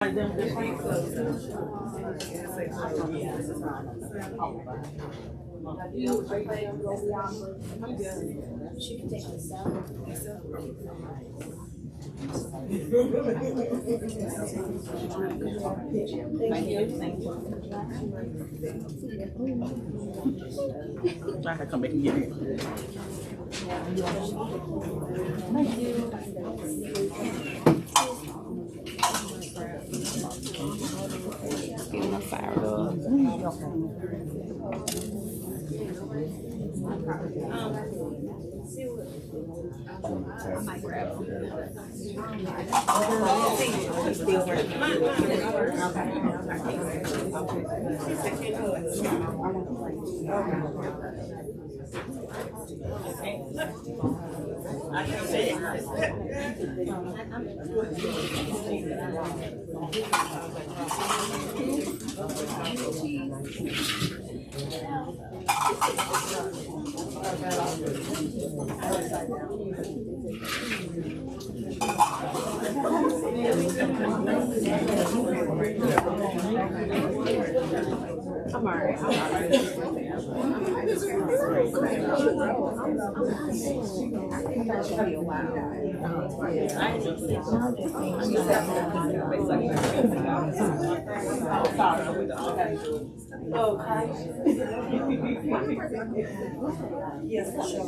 She can take this out. Thank you. Thank you. I had to come back and get it. Thank you. Getting my fired up. I might grab them. Still working. I'm alright. Yes, for sure.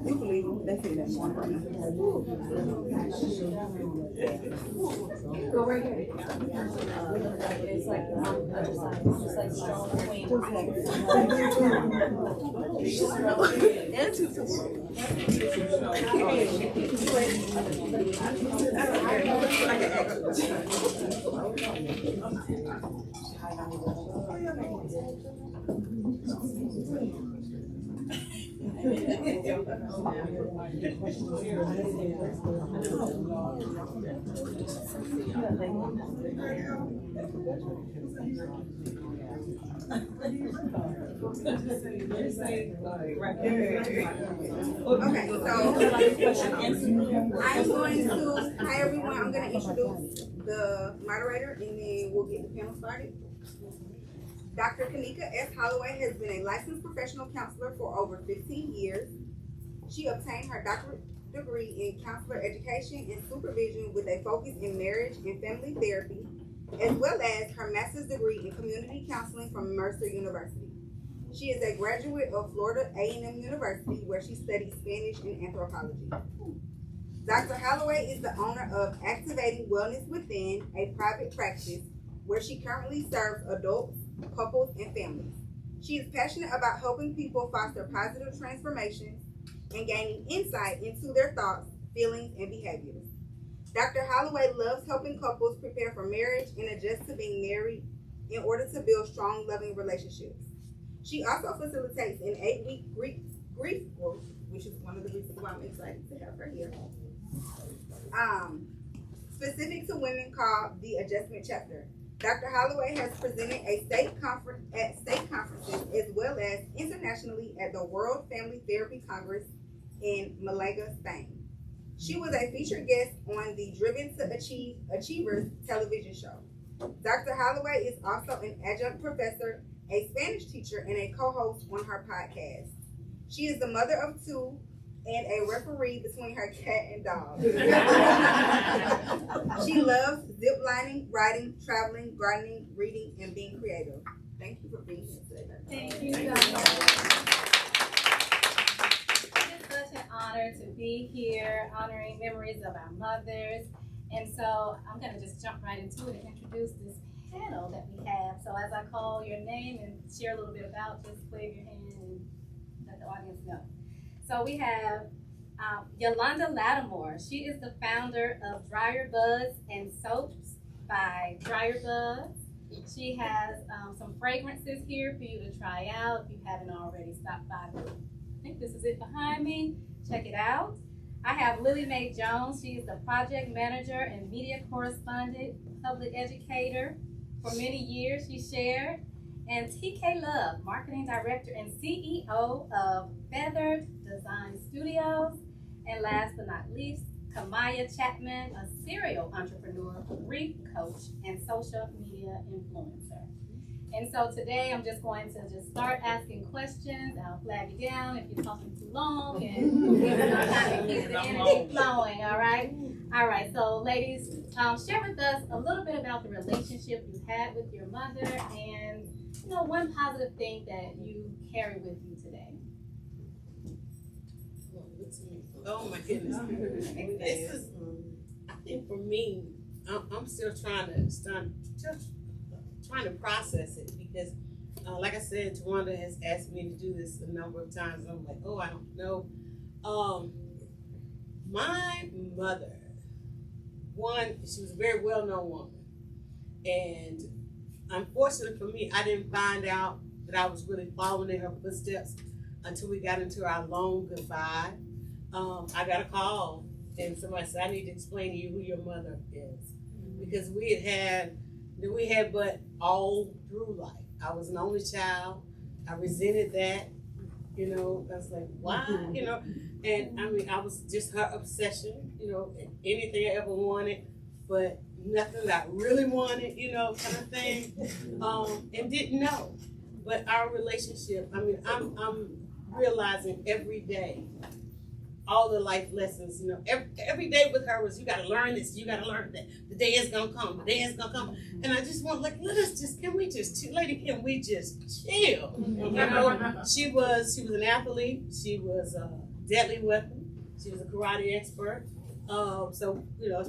You believe them? They feel that one. Go right here. It's like the other side. It's just like strong queen. Okay, so I'm going to, hi everyone, I'm going to introduce the moderator and then we'll get the panel started. Dr. Kanika S. Holloway has been a licensed professional counselor for over 15 years. She obtained her doctorate degree in counselor education and supervision with a focus in marriage and family therapy, as well as her master's degree in community counseling from Mercer University. She is a graduate of Florida A&M University, where she studied Spanish and anthropology. Dr. Holloway is the owner of Activating Wellness Within, a private practice where she currently serves adults, couples, and families. She is passionate about helping people foster positive transformations and gaining insight into their thoughts, feelings, and behaviors. Dr. Holloway loves helping couples prepare for marriage and adjust to being married in order to build strong, loving relationships. She also facilitates an 8-week grief group, which is one of the reasons why I'm excited to have her here. Specific to women, called the Adjustment Chapter. Dr. Holloway has presented at state conferences as well as internationally at the World Family Therapy Congress in Malaga, Spain. She was a featured guest on the Driven to Achievers television show. Dr. Holloway is also an adjunct professor, a Spanish teacher, and a co-host on her podcast. She is the mother of 2 and a referee between her cat and dog. She loves zip lining, riding, traveling, gardening, reading, and being creative. Thank you for being here today. Thank you, Dr. It's such an honor to be here, honoring memories of our mothers. And so I'm going to just jump right into it and introduce this panel that we have. So as I call your name and share a little bit about, just wave your hand and let the audience know. So we have Yolanda Lattimore. She is the founder of Dryer Buzz and Soaps by Dryer Buzz. She has some fragrances here for you to try out if you haven't already stopped by. I think this is it behind me. Check it out. I have Lily Mae Jones. She is the project manager and media correspondent, public educator. For many years, she shared. And TK Love, marketing director and CEO of Best Studios. And last but not least, Kamaya Chapman, a serial entrepreneur, grief coach, and social media influencer. And so today I'm just going to start asking questions. I'll flag you down if you're talking too long and kind of keep the energy flowing, all right? All right, so ladies, share with us a little bit about the relationship you had with your mother and, you know, one positive thing that you carry with you today. Oh my goodness. This is, I think for me, I'm still trying to process it because, like I said, Tawanda has asked me to do this a number of times. And I'm like, oh, I don't know. My mother, she was a very well-known woman. And unfortunately for me, I didn't find out that I was really following in her footsteps until we got into our long goodbye. I got a call and somebody said, I need to explain to you who your mother is. Because we had but all through life. I was an only child. I resented that. You know, I was like, why? You know, and I mean, I was just her obsession, you know, anything I ever wanted, but nothing that I really wanted, you know, kind of thing. And didn't know. But our relationship, I mean, I'm realizing every day all the life lessons, you know, every day with her was, you gotta learn this, you gotta learn that. The day is gonna come, the day is gonna come. And I just want, like, can we just chill? You know, she was an athlete, she was a deadly weapon, she was a karate expert. So, you know,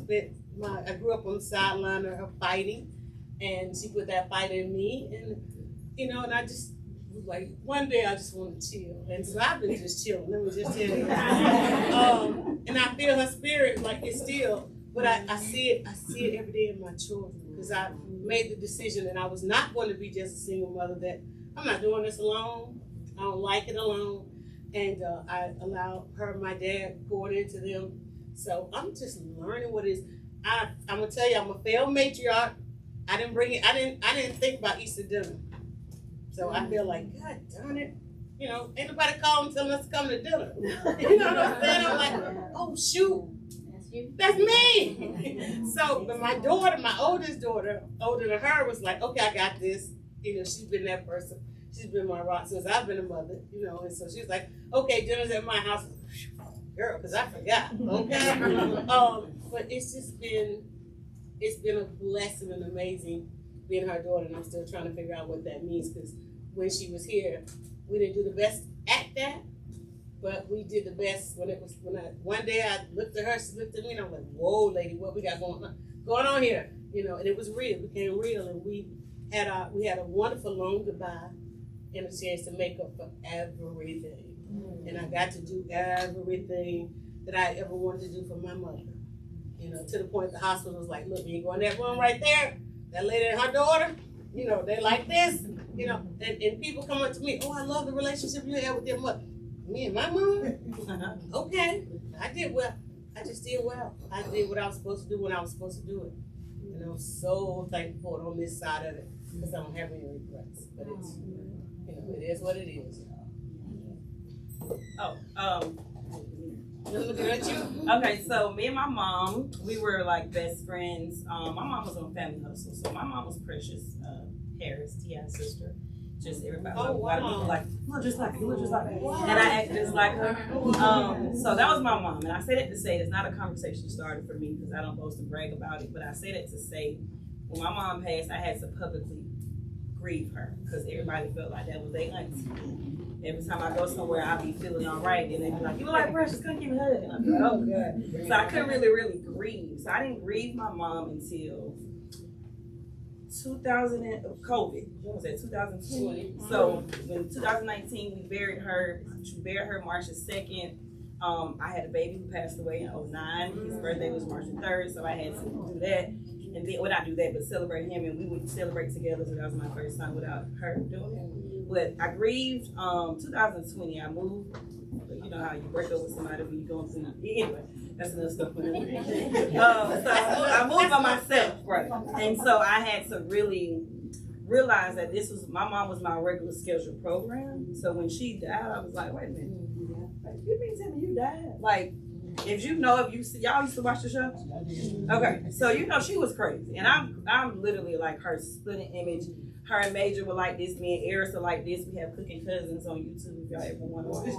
I grew up on the sideline of her fighting, and she put that fight in me, and, you know, and I just, like, one day I just want to chill. And so I've been just chilling, let me just tell you. And I feel her spirit, like, it's still, but I see it every day in my children, because I made the decision that I was not going to be just a single mother, that I'm not doing this alone. I don't like it alone. And I allowed her and my dad poured into them. So I'm just learning what it is. I'm gonna tell you, I'm a failed matriarch. I didn't think about Easter dinner. So I feel like, God darn it, you know, ain't nobody calling telling us to come to dinner. You know what I'm saying? I'm like, oh shoot, that's me. So, but my daughter, my oldest daughter, older than her, was like, okay, I got this. You know, she's been that person. She's been my rock since I've been a mother, you know, and so she's like, okay, dinner's at my house. Girl, because I forgot, okay? But it's been a blessing and amazing being her daughter, and I'm still trying to figure out what that means, because when she was here, we didn't do the best at that, but we did the best one day I looked at her, she looked at me, and I'm like, whoa, lady, what we got going on here? You know, and it was real, it became real, and we had a wonderful long goodbye and a chance to make up for everything. And I got to do everything that I ever wanted to do for my mother. You know, to the point the hospital was like, look, you ain't going in that room right there. That lady and her daughter, you know, they like this, you know, and people come up to me, oh, I love the relationship you have with your mother. Me and my mom? Okay, I did well. I just did well. I did what I was supposed to do when I was supposed to do it. And I'm so thankful on this side of it, because I don't have any regrets. But it's, you know, it is what it is. Looking at you. Okay, so me and my mom, we were like best friends. My mom was on Family Hustle, so my mom was Precious Harris, T.I.'s sister. Just everybody, look just like her, and I act just like her. So that was my mom, and I say that to say it's not a conversation started for me, because I don't boast and brag about it, but I say that to say when my mom passed, I had to publicly grieve her, because everybody felt like that was their auntie. Every time I go somewhere, I'll be feeling all right, and they be like, you look like Precious, come give me a hug. And I'm like, oh God. So I couldn't really grieve. So I didn't grieve my mom until 2000 and COVID. What was that, 2020? So in 2019, we buried her. We buried her March the 2nd. I had a baby who passed away in 2009. His birthday was March the 3rd, so I had to do that. And then, well, not do that, but celebrate him, and we would celebrate together. So that was my first time without her doing it. But I grieved 2020. I moved. You know how you break up with somebody when you're going through. Anyway, that's another stuff. So I moved by myself, right? And so I had to really realize that my mom was my regular scheduled program. So when she died, I was like, wait a minute. Like, you mean tell me you died? Like, if you see, y'all used to watch the show? Okay, so she was crazy. And I'm literally like her splitting image. Her and Major were like this, me and Eris are like this. We have Cooking Cousins on YouTube if y'all ever want to watch.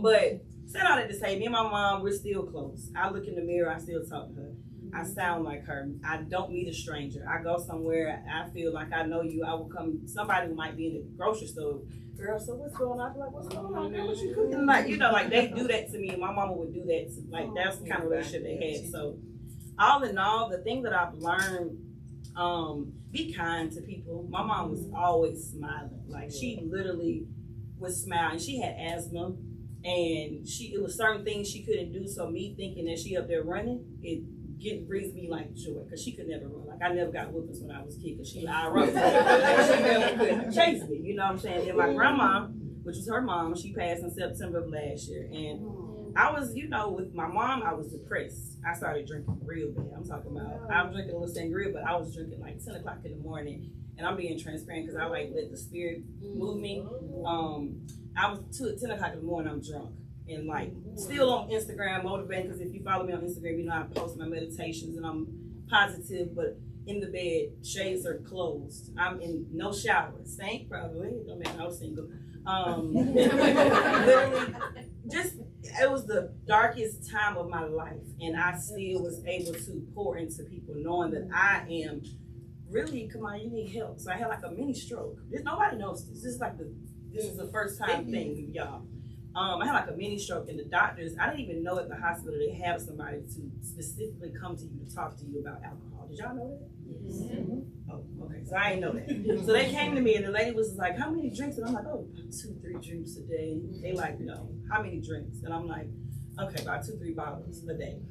But said all that to say, me and my mom, we're still close. I look in the mirror, I still talk to her. I sound like her. I don't meet a stranger. I go somewhere, I feel like I know you. I will come, somebody who might be in the grocery store. Girl, so what's going on? I'm like, what's going on, girl? What you cooking? Like, like they do that to me, and my mama would do that to, like, that's the kind of relationship they had. So, all in all, the thing that I've learned, be kind to people. My mom was always smiling. Like, she literally would smile, and she had asthma, and it was certain things she couldn't do. So me thinking that she up there running, brings me like joy, because she could never run. Like, I never got whoopings when I was a kid, because I run. She never could chase me, you know what I'm saying? Then my grandma, which was her mom, she passed in September of last year. And I was, with my mom, I was depressed. I started drinking real bad. I'm talking about, I was drinking a little sangria, but I was drinking like 10 o'clock in the morning. And I'm being transparent because I like let the spirit move me. I was 10 o'clock in the morning, I'm drunk. And like still on Instagram motivating, because if you follow me on Instagram, you know I post my meditations and I'm positive, but in the bed, shades are closed. I'm in no shower, stank probably, don't make no single. Literally, it was the darkest time of my life, and I still was able to pour into people, knowing that I am really, come on, you need help. So I had like a mini stroke. Nobody knows this. This is the first time thing, y'all. I had like a mini stroke, and the doctors, I didn't even know at the hospital they have somebody to specifically come to you to talk to you about alcohol. Did y'all know that? Yes. Mm-hmm. Oh, okay. So I didn't know that. So they came to me, and the lady was like, how many drinks? And I'm like, oh, 2-3 drinks a day. They like, no, how many drinks? And I'm like, okay, about 2-3 bottles a day.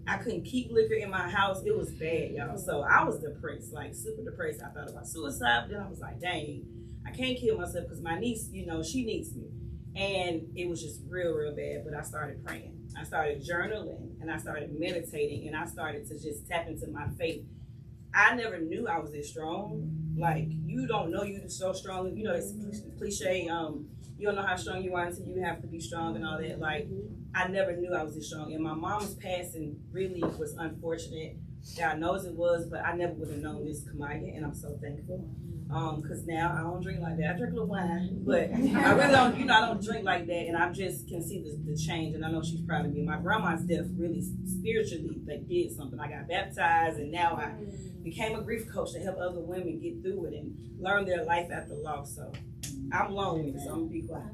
I couldn't keep liquor in my house. It was bad, y'all. So I was depressed, like super depressed. I thought about suicide, but then I was like, dang, I can't kill myself because my niece, she needs me. And it was just real, real bad. But I started praying. I started journaling, and I started meditating, and I started to just tap into my faith. I never knew I was this strong. Like, you don't know you're so strong. It's cliche. You don't know how strong you are until you have to be strong and all that. Like, I never knew I was this strong. And my mom's passing really was unfortunate. God knows it was, but I never would have known this, Kamaya, and I'm so thankful. Because now I don't drink like that. I drink a little wine, but I really don't, I don't drink like that. And I just can see the change, and I know she's proud of me. My grandma's death really spiritually, they did something. I got baptized, and now I became a grief coach to help other women get through it and learn their life after loss. So I'm lonely, so I'm gonna be quiet.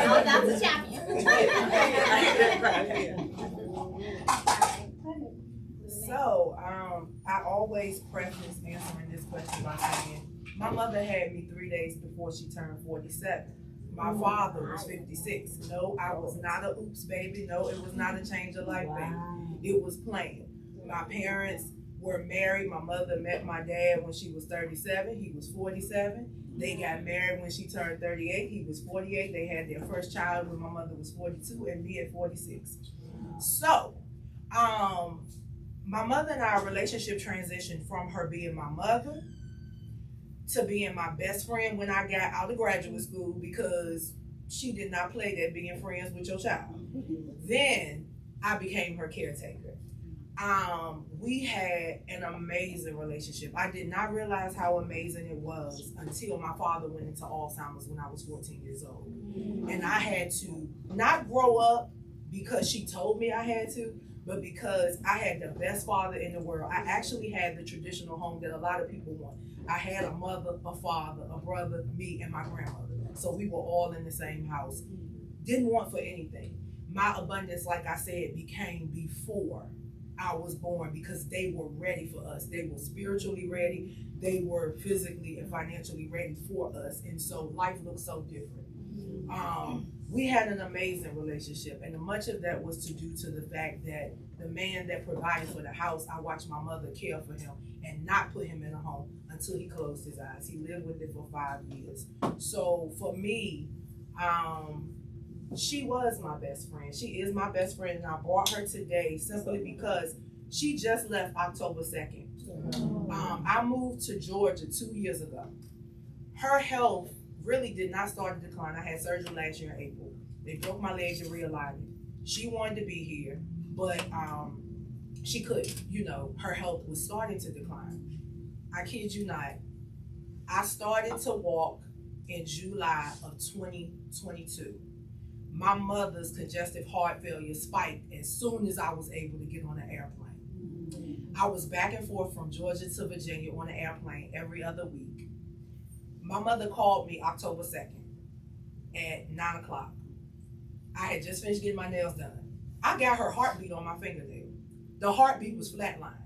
Oh, that's a champion. So, I always preface answering this question by saying, my mother had me 3 days before she turned 47. My father was 56. No, I was not a oops baby. No, it was not a change of life baby. It was planned. My parents were married. My mother met my dad when she was 37. He was 47. They got married when she turned 38. He was 48. They had their first child when my mother was 42 and me at 46. So, my mother and our relationship transitioned from her being my mother to being my best friend when I got out of graduate school, because she did not play that being friends with your child. Then I became her caretaker. We had an amazing relationship. I did not realize how amazing it was until my father went into Alzheimer's when I was 14 years old. And I had to not grow up because she told me I had to, but because I had the best father in the world. I actually had the traditional home that a lot of people want. I had a mother, a father, a brother, me, and my grandmother. So we were all in the same house. Didn't want for anything. My abundance, like I said, became before I was born, because they were ready for us. They were spiritually ready. They were physically and financially ready for us. And so life looked so different. We had an amazing relationship, and much of that was to due to the fact that the man that provided for the house, I watched my mother care for him and not put him in a home until he closed his eyes. He lived with it for 5 years. So for me, she was my best friend. She is my best friend, and I brought her today simply because she just left October 2nd. I moved to Georgia 2 years ago. Her health really did not start to decline. I had surgery last year in April. They broke my leg to realign it. She wanted to be here, but she couldn't. You know, her health was starting to decline. I kid you not. I started to walk in July of 2022. My mother's congestive heart failure spiked as soon as I was able to get on an airplane. I was back and forth from Georgia to Virginia on an airplane every other week. My mother called me October 2nd at 9 o'clock. I had just finished getting my nails done. I got her heartbeat on my fingernail. The heartbeat was flatlined.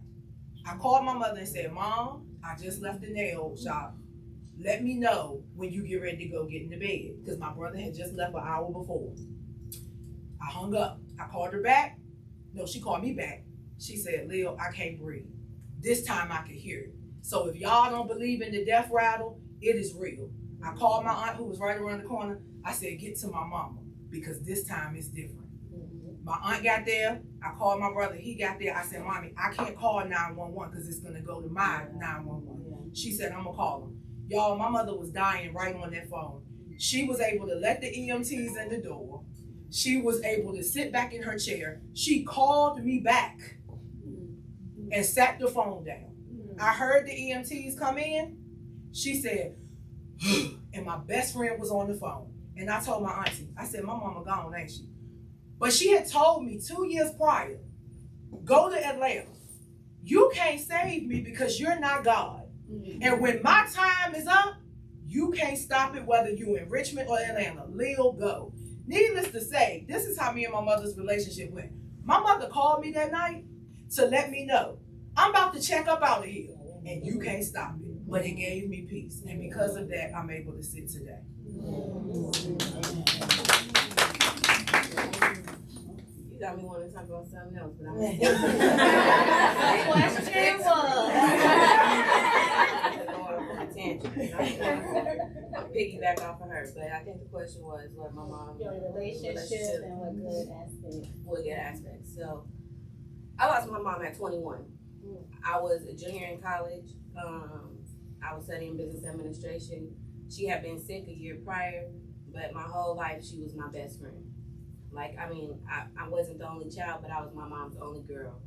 I called my mother and said, Mom, I just left the nail shop. Let me know when you get ready to go get in the bed, because my brother had just left an hour before. I hung up. I called her back. No, she called me back. She said, Lil, I can't breathe. This time I could hear it. So if y'all don't believe in the death rattle, it is real. I called my aunt who was right around the corner. I said, get to my mama, because this time is different. My aunt got there. I called my brother. He got there. I said, Mommy, I can't call 911 because it's going to go to my 911. She said, I'm going to call him. Y'all, my mother was dying right on that phone. She was able to let the EMTs in the door. She was able to sit back in her chair. She called me back and sat the phone down. I heard the EMTs come in. She said, and my best friend was on the phone. And I told my auntie, I said, my mama gone, ain't she? But she had told me 2 years prior, go to Atlanta. You can't save me because you're not God. And when my time is up, you can't stop it, whether you in Richmond or Atlanta. Lil, go. Needless to say, this is how me and my mother's relationship went. My mother called me that night to let me know, I'm about to check up out of here, and you can't stop it. But it gave me peace. And because of that, I'm able to sit today. You got me wanting to talk about something else, but I'm Question was. I'm piggyback off of her, but I think the question was what my mom Your relationship and what good aspects. what good aspects. So I lost my mom at 21. I was a junior in college. I was studying business administration. She had been sick a year prior, but my whole life she was my best friend. Like, I mean, I wasn't the only child, but I was my mom's only girl.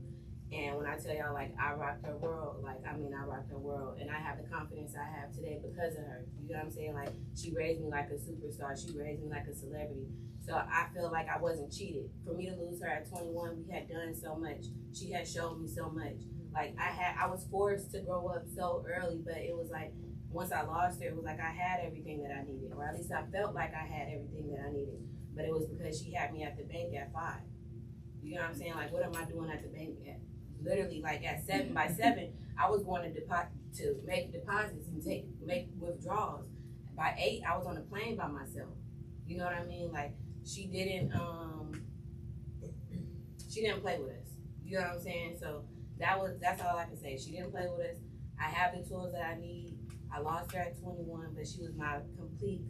And when I tell y'all, like, I rocked her world, like, I mean, I rocked her world. And I have the confidence I have today because of her. You know what I'm saying? Like, she raised me like a superstar. She raised me like a celebrity. So I feel like I wasn't cheated. For me to lose her at 21, we had done so much. She had showed me so much. Like, I was forced to grow up so early, but it was like, once I lost her, it was like I had everything that I needed. Or at least I felt like I had everything that I needed. But it was because she had me at the bank at 5. You know what I'm saying? Like, what am I doing at the bank at? Literally, like at 7, by 7, I was going to make deposits and make withdrawals. By 8, I was on a plane by myself. You know what I mean? Like, she didn't play with us. You know what I'm saying? So that's all I can say. She didn't play with us. I have the tools that I need. I lost her at 21, but she was my complete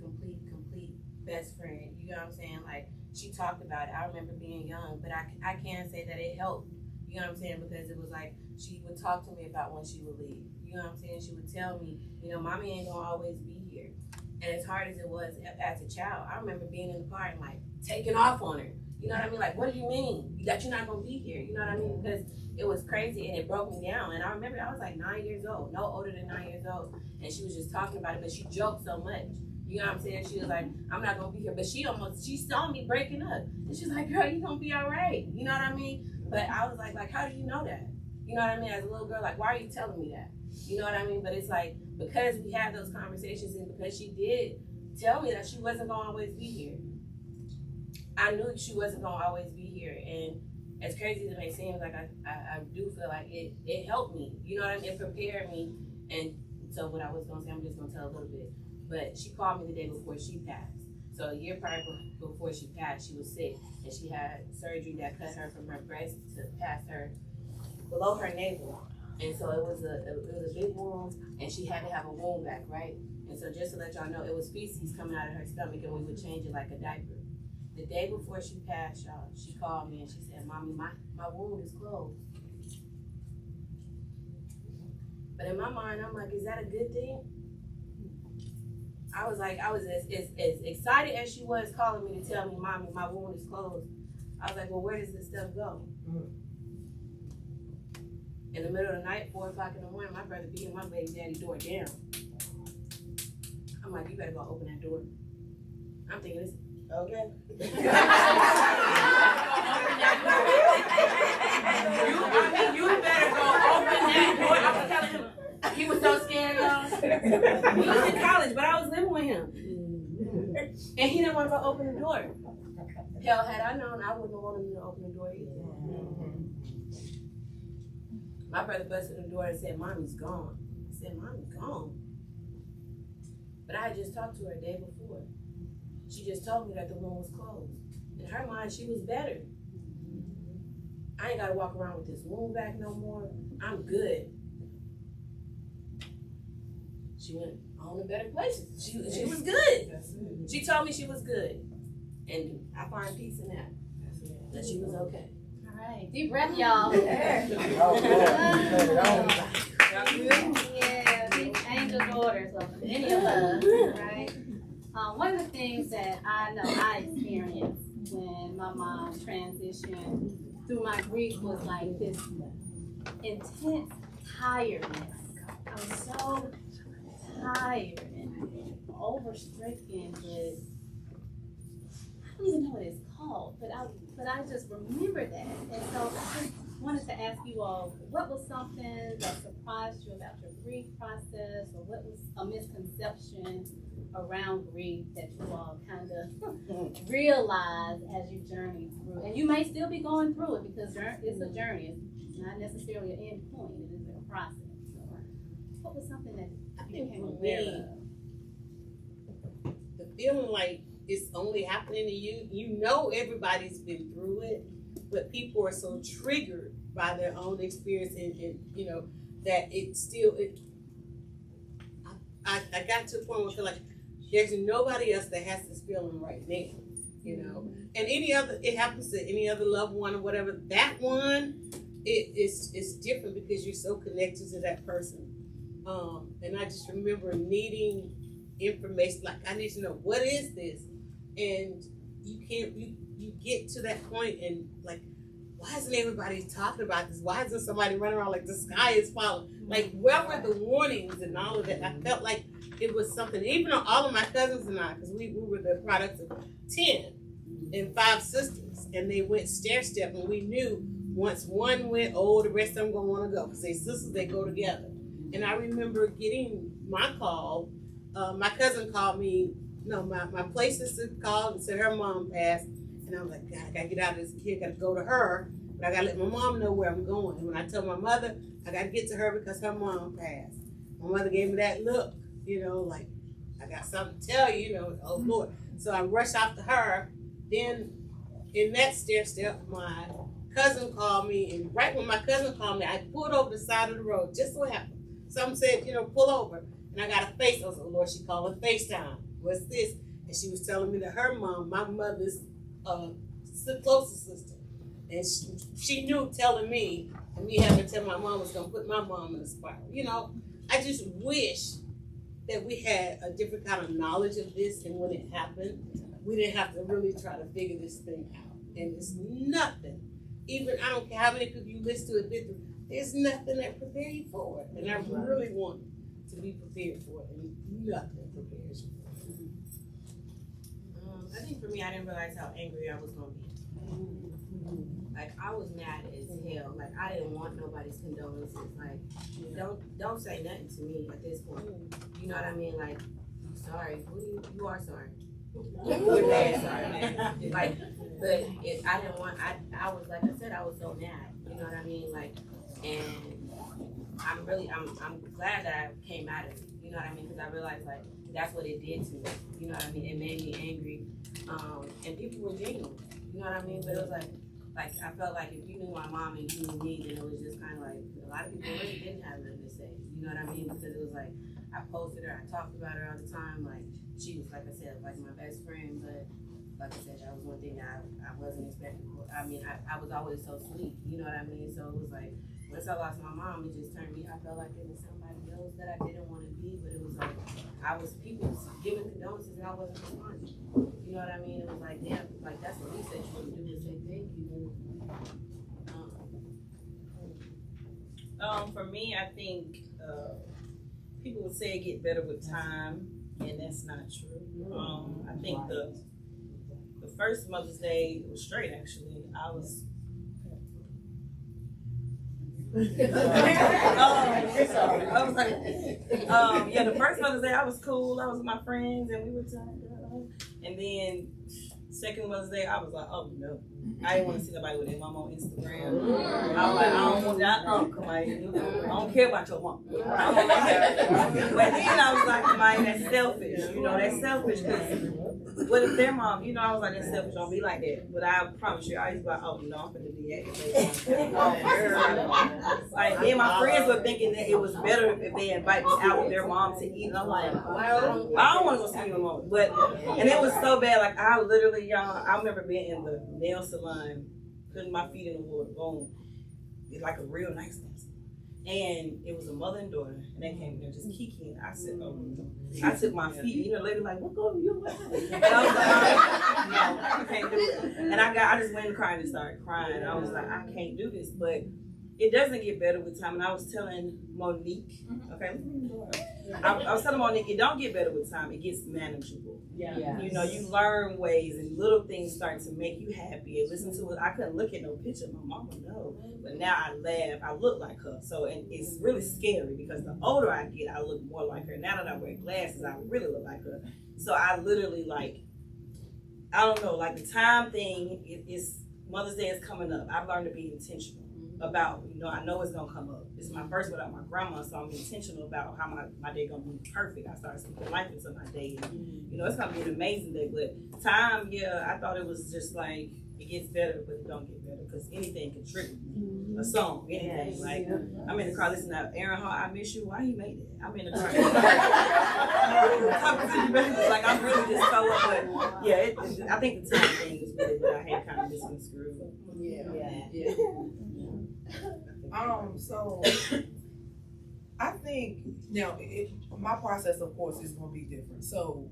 best friend. You know what I'm saying? Like, she talked about it. I remember being young, but I can't say that it helped. You know what I'm saying? Because it was like, she would talk to me about when she would leave. You know what I'm saying? She would tell me, you know, Mommy ain't gonna always be here. And as hard as it was as a child, I remember being in the car and like taking off on her. You know what I mean? Like, what do you mean that you're not gonna be here? You know what I mean? Because it was crazy and it broke me down. And I remember I was like 9 years old, no older than 9 years old. And she was just talking about it, but she joked so much. You know what I'm saying? She was like, I'm not gonna be here. But she saw me breaking up. And she's like, girl, you gonna be all right. You know what I mean? But I was like, how do you know that? You know what I mean? As a little girl, like, why are you telling me that? You know what I mean? But it's like, because we had those conversations and because she did tell me that she wasn't gonna always be here, I knew she wasn't gonna always be here. And as crazy as it may seem, like I do feel like it helped me. You know what I mean? It prepared me. And so what I was gonna say, I'm just gonna tell a little bit. But she called me the day before she passed. So a year prior before she passed, she was sick, and she had surgery that cut her from her breast to past her below her navel. And so it was a big wound, and she had to have a wound vac, right? And so just to let y'all know, it was feces coming out of her stomach, and we would change it like a diaper. The day before she passed, y'all, she called me and she said, Mommy, my wound is closed. But in my mind, I'm like, is that a good thing? I was as excited as she was calling me to tell me, Mommy, my wound is closed. I was like, well, where does this stuff go? In the middle of the night, 4 o'clock in the morning, my brother beating my baby daddy door down. I'm like, you better go open that door. I'm thinking this. Okay. You better go open that door. I was telling him, he was so scared, y'all. He was in college, but I was living with him. And he didn't want to go open the door. Hell, had I known, I wouldn't have wanted him to open the door either. My brother busted the door and said, Mommy's gone. I said, Mommy's gone. But I had just talked to her the day before. She just told me that the wound was closed. In her mind, she was better. I ain't gotta walk around with this wound back no more. I'm good. She went on to better places. She was good. She told me she was good. And I find peace in that. That she was okay. All right, deep breath, y'all. Yeah, these angel daughters of many of us, right? One of the things that I know I experienced when my mom transitioned through my grief was like this intense tiredness. I was so tired and overstricken with, I don't even know what it's called, but I just remember that. And so I just wanted to ask you all, what was something that surprised you about your grief process, or what was a misconception around grief that you all kind of realized as you journeyed through? And you may still be going through it, because it's a journey. It's not necessarily an end point. It is a process. So what was something that you became aware of? The feeling like it's only happening to you. You know everybody's been through it, but people are so triggered by their own experience, and you know that I got to a point where I feel like there's nobody else that has this feeling right now, you know. And it happens to any other loved one or whatever. That one, it's different because you're so connected to that person. And I just remember needing information, like I need to know, what is this? And you get to that point and like, why isn't everybody talking about this? Why isn't somebody running around like the sky is falling? Like, where were the warnings and all of that? I felt like it was something, even on all of my cousins and I, because we were the products of 10 and 5 sisters, and they went stair-step, and we knew once one went, the rest of them gonna wanna go, because they sisters, they go together. And I remember getting my call, my cousin called me, my play sister called and said her mom passed. And I was like, God, I gotta get out of this kid, gotta go to her, but I gotta let my mom know where I'm going. And when I told my mother, I gotta get to her because her mom passed. My mother gave me that look, like, I got something to tell you, oh Lord. So I rushed off to her. Then in that stair-step, my cousin called me, and right when my cousin called me, I pulled over the side of the road, just so happened. Something said, pull over. And I got a face, I was like, oh Lord, she called a FaceTime. What's this? And she was telling me that her mom, my mother's closest sister, and she knew, telling me, and me having to tell my mom was gonna put my mom in a spiral. I just wish that we had a different kind of knowledge of this, and when it happened, we didn't have to really try to figure this thing out. And it's nothing. Even, I don't care how many people you listen to it, there's nothing that prepare you for it. And I really want to be prepared for it, and nothing prepares you for it. I think for me, I didn't realize how angry I was gonna be. Like, I was mad as hell. Like, I didn't want nobody's condolences. Like, don't say nothing to me at this point. You know what I mean? Like, sorry. You are sorry. You're bad sorry. Like, but I didn't want. I was, like I said, I was so mad. You know what I mean? Like, and I'm glad that I came out of it. You know what I mean? Because I realized, like, that's what it did to me. You know what I mean? It made me angry. And people were genuine. You know what I mean? But it was like I felt like if you knew my mom and you knew me, then it was just kind of like, a lot of people really didn't have nothing to say. You know what I mean? Because it was like, I posted her, I talked about her all the time. Like, she was, like I said, like my best friend. But like I said, that was one thing that I wasn't expecting. I mean, I was always so sweet. You know what I mean? So it was like, once I lost my mom, it just turned me, I felt like it was somebody else that I didn't want to be. But it was like, people was giving condolences and I wasn't responding. You know what I mean? It was like, damn, like that's the least that you can do is say thank you. For me, I think people would say it get better with time, and that's not true. I think the first Mother's Day was straight. Actually, I was. I was like, yeah, the first Mother's Day I was cool. I was with my friends, and we were talking. And then second Mother's Day, I was like, oh no. I didn't want to see nobody with their mom on Instagram. I was like, I don't want that uncle, I don't care about your mom. But then I was like, Kamai, that's selfish. You know, that's selfish because what if their mom, you know, I was like, that's selfish, don't be like that. But I promise you, I used to be like, oh, no, I'm finna be acting. Like, me and my friends were thinking that it was better if they invite me out with their mom to eat. And I'm like, I don't want to go see your mom. But, and it was so bad, like, I literally, y'all, I remember being in the nail salon, putting my feet in the water, boom. It's like a real nice nail salon. And it was a mother and daughter, and they came there just kikiing. I said, oh no. I took my feet, you know, the lady like, what go you? And I was like, no, I can't do it. And I just went and cried and started crying. I was like, I can't do this. But it doesn't get better with time. And I was telling Monique, okay, I was telling Monique, it don't get better with time. It gets manageable. Yeah. You know, you learn ways and little things start to make you happy. And listen to it. I couldn't look at no picture of my mama, no. But now I laugh. I look like her. So, and it's really scary because the older I get, I look more like her. Now that I wear glasses, I really look like her. So I literally like, I don't know, like the time thing is Mother's Day is coming up. I've learned to be intentional about, you know, I know it's gonna come up. It's my first without my grandma, so I'm intentional about how my day gonna be perfect. I started speaking life into my day. And, you know, it's gonna be an amazing day. But time, yeah, I thought it was just like, it gets better, but it don't get better because anything can trigger me. A song, anything. Like, I'm in the car listening to Aaron Hall, I Miss You. Why he made that? I'm in the car. Talking to you, baby. Like, I'm really just so up. But yeah, I think the time thing is really what I had kind of misconstrued. Yeah. So I think now my process, of course, is going to be different. So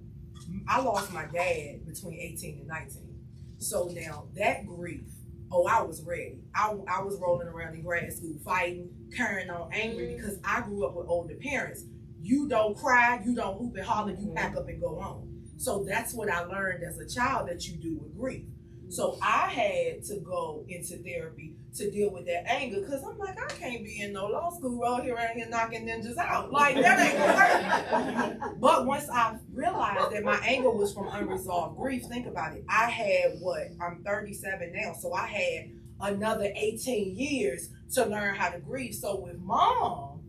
I lost my dad between 18 and 19. So now that grief, I was ready. I was rolling around in grad school, fighting, carrying on, angry because I grew up with older parents. You don't cry, you don't hoop and holler, you pack up and go on. So that's what I learned as a child that you do with grief. So I had to go into therapy to deal with that anger because I'm like, I can't be in no law school out here knocking ninjas out. Like, that ain't gonna work. But once I realized that my anger was from unresolved grief, think about it. I had I'm 37 now, so I had another 18 years to learn how to grieve. So with Mom,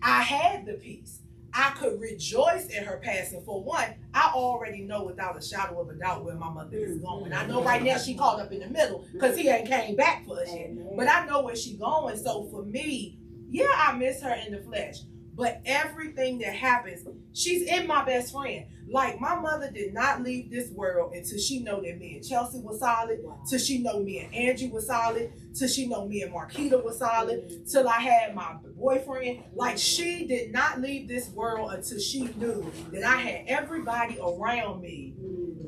I had the peace. I could rejoice in her passing. For one, I already know without a shadow of a doubt where my mother is going. I know right now she caught up in the middle because he ain't came back for us yet. But I know where she going. So for me, yeah, I miss her in the flesh. But everything that happens, she's in my best friend. Like, my mother did not leave this world until she know that me and Chelsea was solid, till she know me and Angie was solid, till she know me and Marquita was solid, till I had my boyfriend. Like, she did not leave this world until she knew that I had everybody around me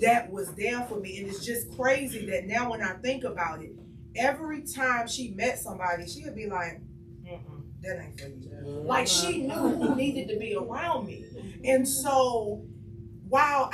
that was there for me. And it's just crazy that now when I think about it, every time she met somebody, she would be like, that ain't for you. Like, she knew who needed to be around me. And so, while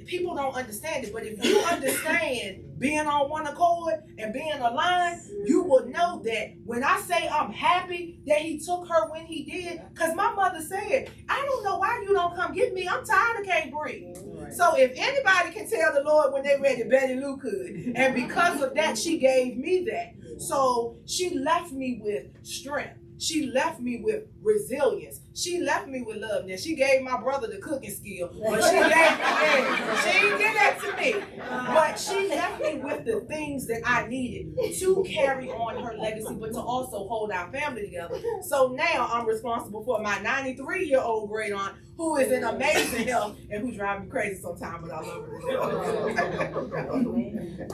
people don't understand it, but if you understand being on one accord and being aligned, you will know that when I say I'm happy that he took her when he did, because my mother said, I don't know why you don't come get me. I'm tired, I can't breathe. Right. So if anybody can tell the Lord when they ready, Betty Lou could. And because of that, she gave me that. So she left me with strength. She left me with resilience. She left me with love. Now, she gave my brother the cooking skill, but she didn't give that to me. But she left me with the things that I needed to carry on her legacy, but to also hold our family together. So now I'm responsible for my 93-year-old great aunt, who is in amazing health and who drives me crazy sometimes, but I love her.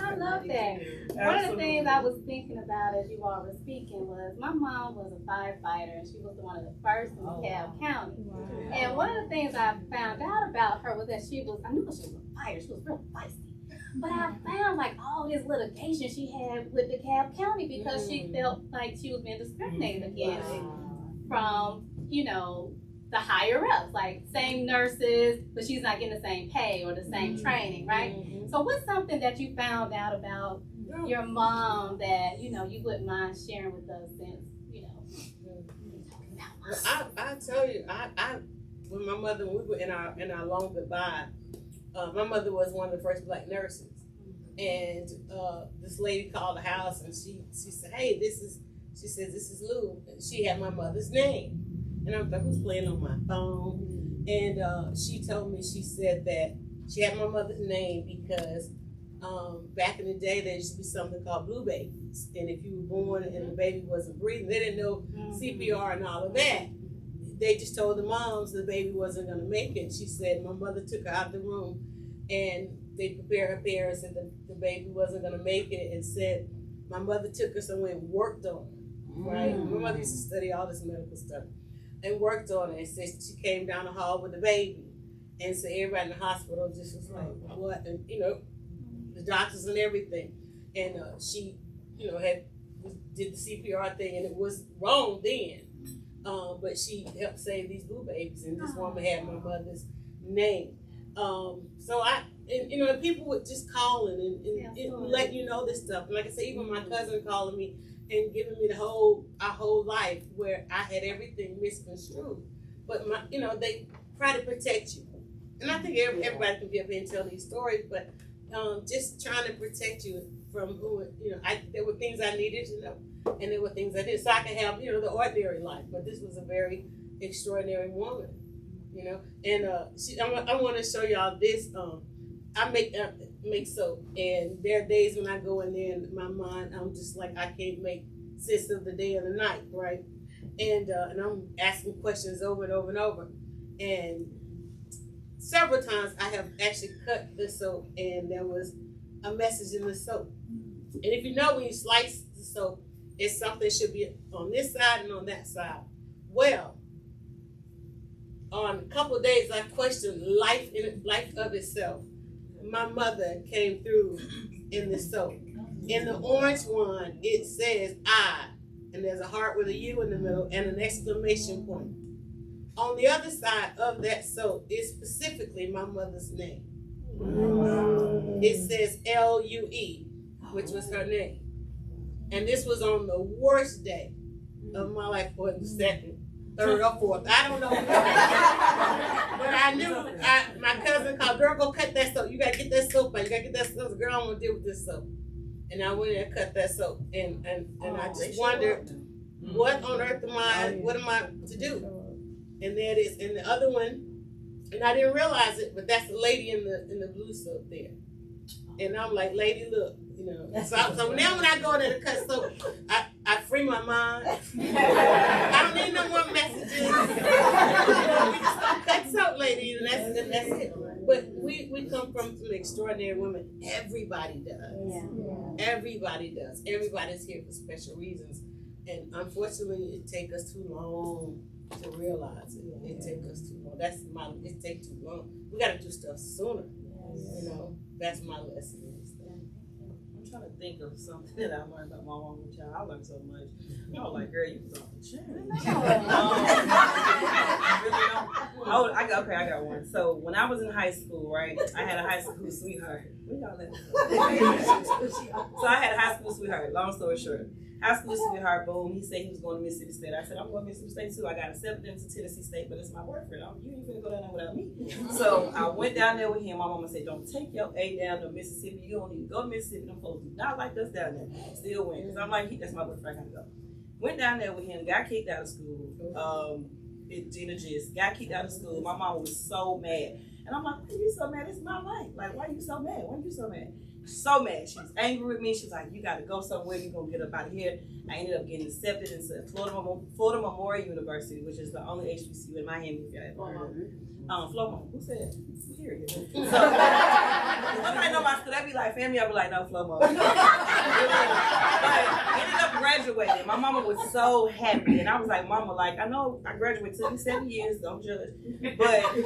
I love that. One of the things I was thinking about as you all were speaking was my mom was a firefighter, and she was one of the first in the DeKalb County. And one of the things I found out about her was that I knew she was a fighter, she was real feisty. But I found like all this litigation she had with DeKalb County because she felt like she was being discriminated against from, the higher ups, like same nurses, but she's not getting the same pay or the same training, right? So what's something that you found out about your mom that, you wouldn't mind sharing with us since, I tell you, when my mother, when we were in our long goodbye, my mother was one of the first Black nurses. And this lady called the house and she said, hey, this is Lou. And she had my mother's name. And I was like, who's playing on my phone? And she told me, she said that she had my mother's name because back in the day, there used to be something called blue babies. And if you were born and the baby wasn't breathing, they didn't know CPR and all of that. They just told the moms the baby wasn't going to make it. She said my mother took her out of the room and they prepared her parents that the baby wasn't going to make it, and said my mother took her somewhere and worked on her, right? My mother used to study all this medical stuff and worked on it, and said she came down the hall with the baby, and so everybody in the hospital just was like, what? And the doctors and everything, and she did the CPR thing, and it was wrong then, but she helped save these blue babies, and this woman had my mother's name. So and people would just calling and letting you know this stuff. And like I said, even my cousin calling me and giving me our whole life where I had everything misconstrued. But they try to protect you. And I think everybody can be up here and tell these stories, but just trying to protect you from there were things I needed to know, and there were things I did, so I could have the ordinary life. But this was a very extraordinary woman, And I want to show y'all this. I make soap, and there are days when I go in there and my mind, I'm just like, I can't make sense of the day or the night, right? And I'm asking questions over and over and over, and several times I have actually cut the soap, and there was a message in the soap. And if you know, when you slice the soap, it's something should be on this side and on that side. Well, on a couple of days, I questioned life of itself. My mother came through in the soap. In the orange one, it says I, and there's a heart with a U in the middle and an exclamation point. On the other side of that soap is specifically my mother's name. It says L-U-E, which was her name. And this was on the worst day of my life, or the second, third, or fourth. I don't know. But I knew, my cousin called, girl, go cut that soap. You got to get that soap out. You got to get that soap. Girl, I don't want to deal with this soap. And I went and cut that soap. And I just wondered, what on earth what am I to do? And there it is. And the other one, and I didn't realize it, but that's the lady in the blue soap there. And I'm like, lady, look, So now when I go there to cut soap, I free my mind. I don't need no more messages. We just cut soap, lady, and that's it. But we come from some extraordinary women. Everybody does. Yeah. Everybody does. Everybody's here for special reasons. And unfortunately, it takes us too long to realize it. It takes us too long. It takes too long. We got to do stuff sooner. That's my lesson. I'm trying to think of something that I learned about my mom and child. I learned so much. I was like, girl, you was off the chain. I got one. So when I was in high school, right, I had a high school sweetheart. So I had a high school sweetheart, long story short. High school sweetheart, boom, he said he was going to Mississippi State. I said, I'm going to Mississippi State too. I got accepted into Tennessee State, but it's my boyfriend. You ain't gonna go down there without me. So I went down there with him. My mama said, don't take your A down to Mississippi. You don't need to go to Mississippi. Them folks do not like us down there. Still went. Because I'm like, that's my boyfriend. I gotta go. Went down there with him, got kicked out of school. Gina just got kicked out of school. My mama was so mad. And I'm like, why are you so mad? It's my life. Like, why are you so mad? Why are you so mad? So mad. She was angry with me. She's like, you got to go somewhere. You're going to get up out of here. I ended up getting accepted into Florida Memorial University, which is the only HBCU in Miami, if y'all ever heard of it. Flomo. Who said that? Period. So, nobody know my school. They'd be like, family, I'd be like, no, Flomo. But ended up graduated. My mama was so happy, and I was like, Mama, like, I know I graduated, took me 7 years, don't judge, but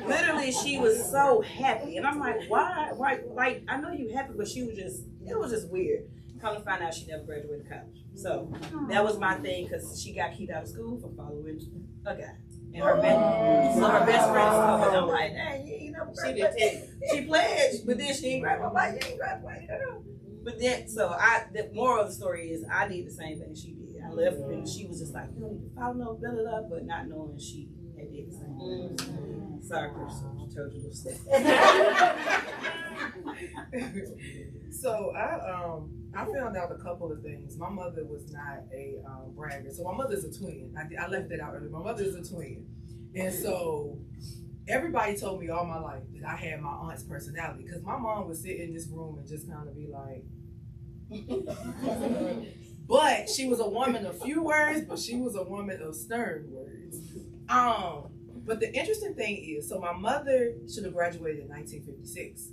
literally she was so happy, and I'm like, why, like, I know you happy, but she was just, it was just weird. Come to find out she never graduated college, so that was my thing, because she got kicked out of school for following a guy. And her best, so her best friend told me, I'm like, hey, you ain't never graduated. She pledged, but then she ain't graduated. I'm like, you ain't graduated, girl. But then, so the moral of the story is, I did the same thing she did. I left, and she was just like, you don't need to follow no blah, blah, blah, but not knowing she had did the same thing. Sorry, Crystal, I told you to stay. So I found out a couple of things. My mother was not a bragger. So my mother's a twin. I left that out earlier. My mother's a twin. And so everybody told me all my life that I had my aunt's personality, because my mom would sit in this room and just kind of be like, but she was a woman of few words, but she was a woman of stern words. But the interesting thing is, so my mother should have graduated in 1956.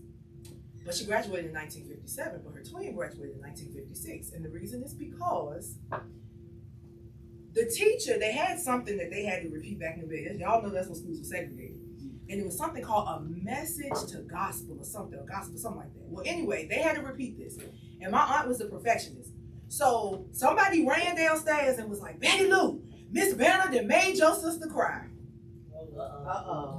But she graduated in 1957, but her twin graduated in 1956. And the reason is because the teacher, they had something that they had to repeat back in the day. Y'all know that's when schools were segregated. And it was something called a message to gospel or something like that. Well, anyway, they had to repeat this. And my aunt was a perfectionist. So somebody ran downstairs and was like, Betty Lou, Miss Banner that made your sister cry.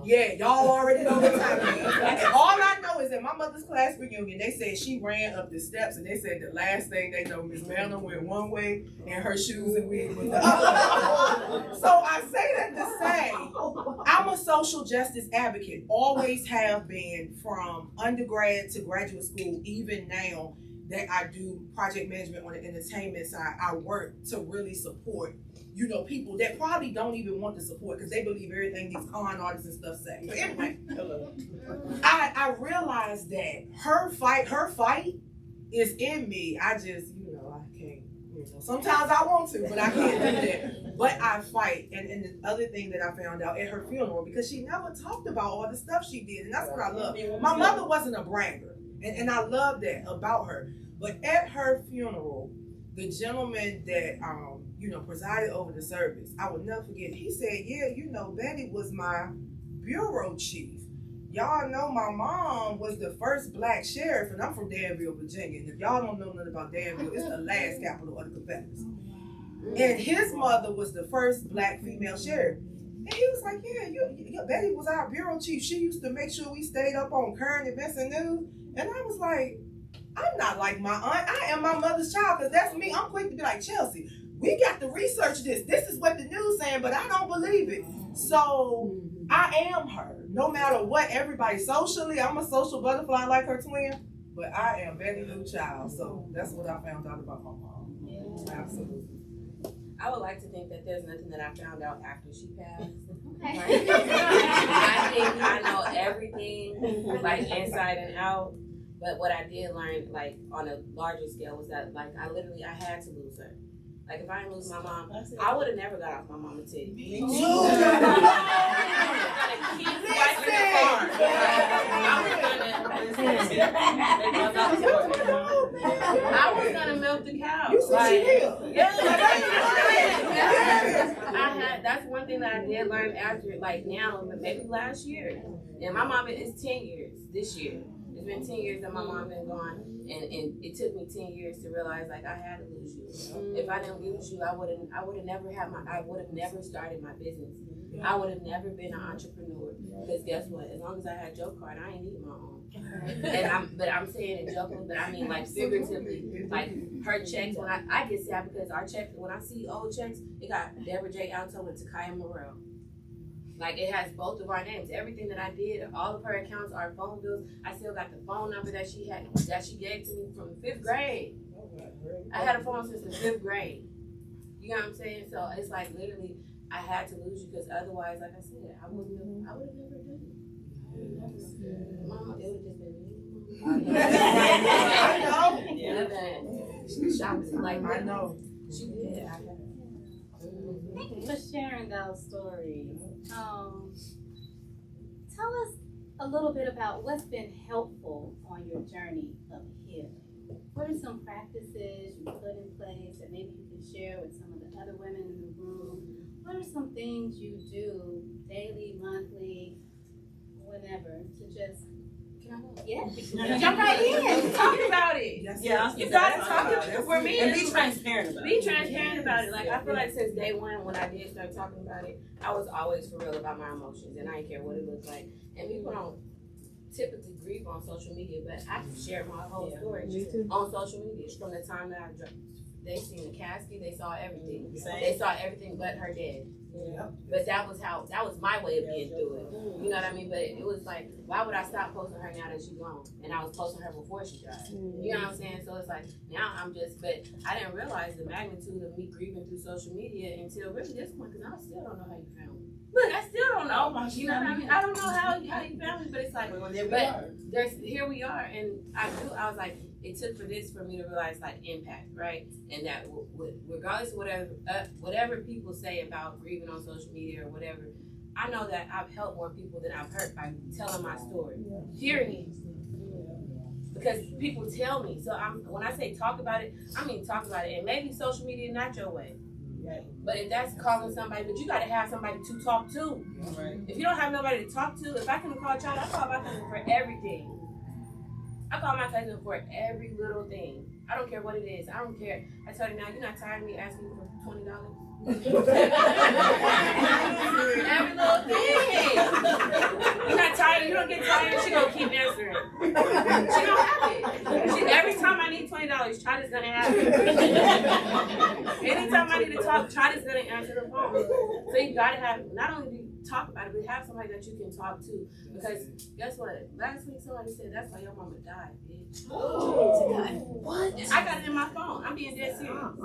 Yeah, y'all already know what time it is. And all I know is that my mother's class reunion, they said she ran up the steps, and they said the last thing they know, Miss Banner went one way and her shoes and wig went the other. So I say that to say, I'm a social justice advocate, always have been from undergrad to graduate school, even now that I do project management on the entertainment side. I work to really support, you know, people that probably don't even want to support because they believe everything these con artists and stuff say. But anyway, I realized that her fight is in me. I just, you know, I can't, you know, sometimes I want to, but I can't do that. But I fight. And the other thing that I found out at her funeral, because she never talked about all the stuff she did, and that's what I love. My mother wasn't a bragger, and I love that about her. But at her funeral, the gentleman that you know, presided over the service, I will never forget, he said, yeah, you know, Betty was my bureau chief. Y'all know my mom was the first black sheriff, and I'm from Danville, Virginia. And if y'all don't know nothing about Danville, it's the last capital of the Confederacy. And his mother was the first black female sheriff. And he was like, yeah, Betty was our bureau chief. She used to make sure we stayed up on current events and news. And I was like, I'm not like my aunt. I am my mother's child, because that's me. I'm quick to be like, Chelsea, we got to research this. This is what the news saying, but I don't believe it. So I am her. No matter what, everybody socially, I'm a social butterfly like her twin, but I am Betty Lou child. So that's what I found out about my mom. Yeah. Absolutely. I would like to think that there's nothing that I found out after she passed. Okay. I think I know everything, like inside and out. But what I did learn, like on a larger scale, was that like I had to lose her. Like if I didn't lose my mom, I would have never got off my mama's titty. Me too. I was gonna milk the cow. That's one thing that I did learn after, like now, but maybe last year. And my mom is 10 years this year. It's been 10 years that my mom been gone, and it took me 10 years to realize like I had to lose you. If I didn't lose you, I would have never started my business. I would have never been an entrepreneur, because guess what? As long as I had your card, I ain't need my own. And I'm saying it joking, but I mean like figuratively, like her checks. When I get sad because our checks, when I see old checks, it got Deborah J. Alto and Takaya Morrell. Like it has both of our names. Everything that I did, all of her accounts, our phone bills. I still got the phone number that she gave to me from 5th grade. I had a phone since the 5th grade. You know what I'm saying? So it's like literally, I had to lose you, because otherwise, like I said, I would have never done it. Mama, it would have just been me. I know. Yeah. She shocked me. Like I know. She did. Thank you for sharing those stories. Tell us a little bit about what's been helpful on your journey of healing. What are some practices you put in place that maybe you can to share with some of the other women in the room. What are some things you do daily, monthly, whenever to just, jump right in, talk about it. Yeah, You gotta talk about it. For me, and be it's transparent about it. be transparent about it. Like, I feel like since day one, when I did start talking about it, I was always for real about my emotions, and I didn't care what it looked like. And people don't typically grieve on social media, but I can share my whole story on social media from the time that I dropped. They seen the casket, they saw everything. They saw everything but her dead. But that was my way of getting through it. You know what I mean? But it was like, why would I stop posting her now that she's gone? And I was posting her before she died. You know what I'm saying? So it's like, now I'm just, but I didn't realize the magnitude of me grieving through social media until really this point, because I still don't know how you found me. Look, I still don't know. You know what I mean? I don't know how you found me, but it's like, but here we are, and I was like, it took for me to realize like impact, right? And that regardless of whatever people say about grieving on social media or whatever, I know that I've helped more people than I've hurt by telling my story. Period. Because people tell me. So when I say talk about it, I mean talk about it. And maybe social media is not your way. But if that's calling somebody, but you gotta have somebody to talk to. If you don't have nobody to talk to, if I can call a child, I call my cousin for everything. I call my cousin for every little thing. I don't care what it is. I don't care. I tell her now, you're not tired of me asking you for $20? Every little thing. You're not tired. You don't get tired. She gonna keep answering. She don't have it. Every time I need $20, Chada's gonna have it. Anytime I need to talk, Chada's gonna answer the phone. So you gotta have, not only do you talk about it, but have somebody that you can talk to. Because guess what? Last week somebody said that's why your mama died, bitch. What? I got it in my phone. I'm being dead serious.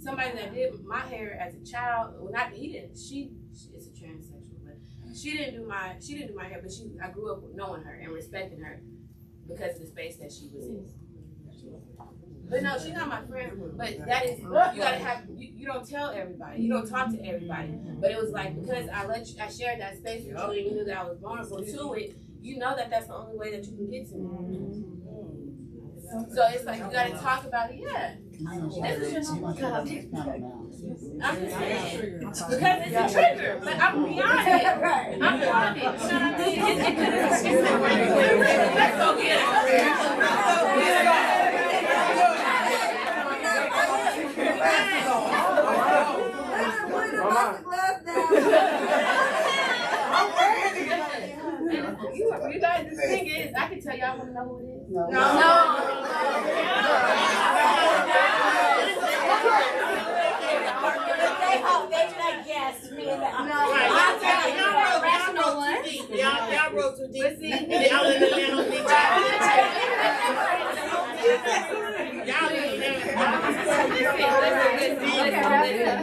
Somebody that did my hair as a child, well, she is a transsexual, but she didn't do my hair, but I grew up knowing her and respecting her because of the space that she was in. But no, she's not my friend. But that is, you gotta have, you don't tell everybody, you don't talk to everybody. But it was like, because I shared that space with you and you knew that I was vulnerable to it, you know that that's the only way that you can get to me. So it's like, you gotta talk about it, yeah. This is just, I'm just saying, because it's a trigger, but I'm beyond it. I'm beyond it. You know what I mean? Let's go get it. You guys, the thing is, I can tell y'all want to know who it is. No. Y'all wrote too deep. Y'all in the middle.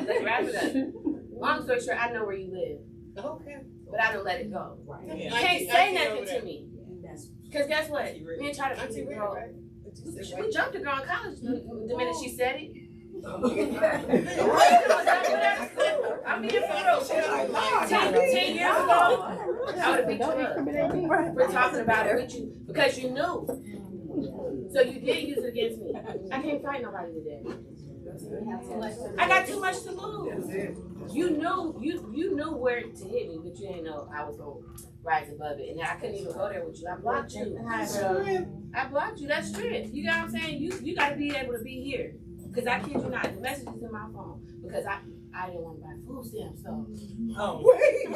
Let's wrap it up. Long story short, I know where you live. Okay. But I don't let it go. You can't say nothing to me. Because guess what? Me and Chada, Auntie Girl, we jumped a girl in college the minute she said it. I'm being for real. 10 years ago, I would have picked you up for talking about it with you because you knew. So you did use it against me. I can't fight nobody today. I got too much to lose. You knew where to hit me, but you didn't know I was gonna rise above it. And I couldn't even go there with you. I blocked you. I blocked you. That's strength. You know what I'm saying? You gotta be able to be here. Because I kid you not, the message is in my phone. Because I didn't want to buy food stamps, so. Oh. Wait,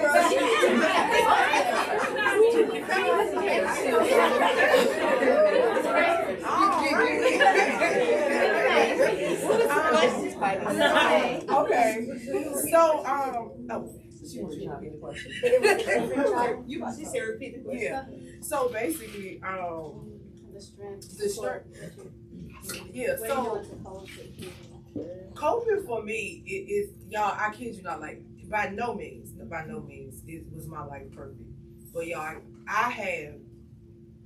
Okay. So, she wants to get the question. She said repeat the question. Yeah. So basically, the strength. Yeah, so COVID for me is y'all, I kid you not, like by no means it was my life perfect. But y'all, I have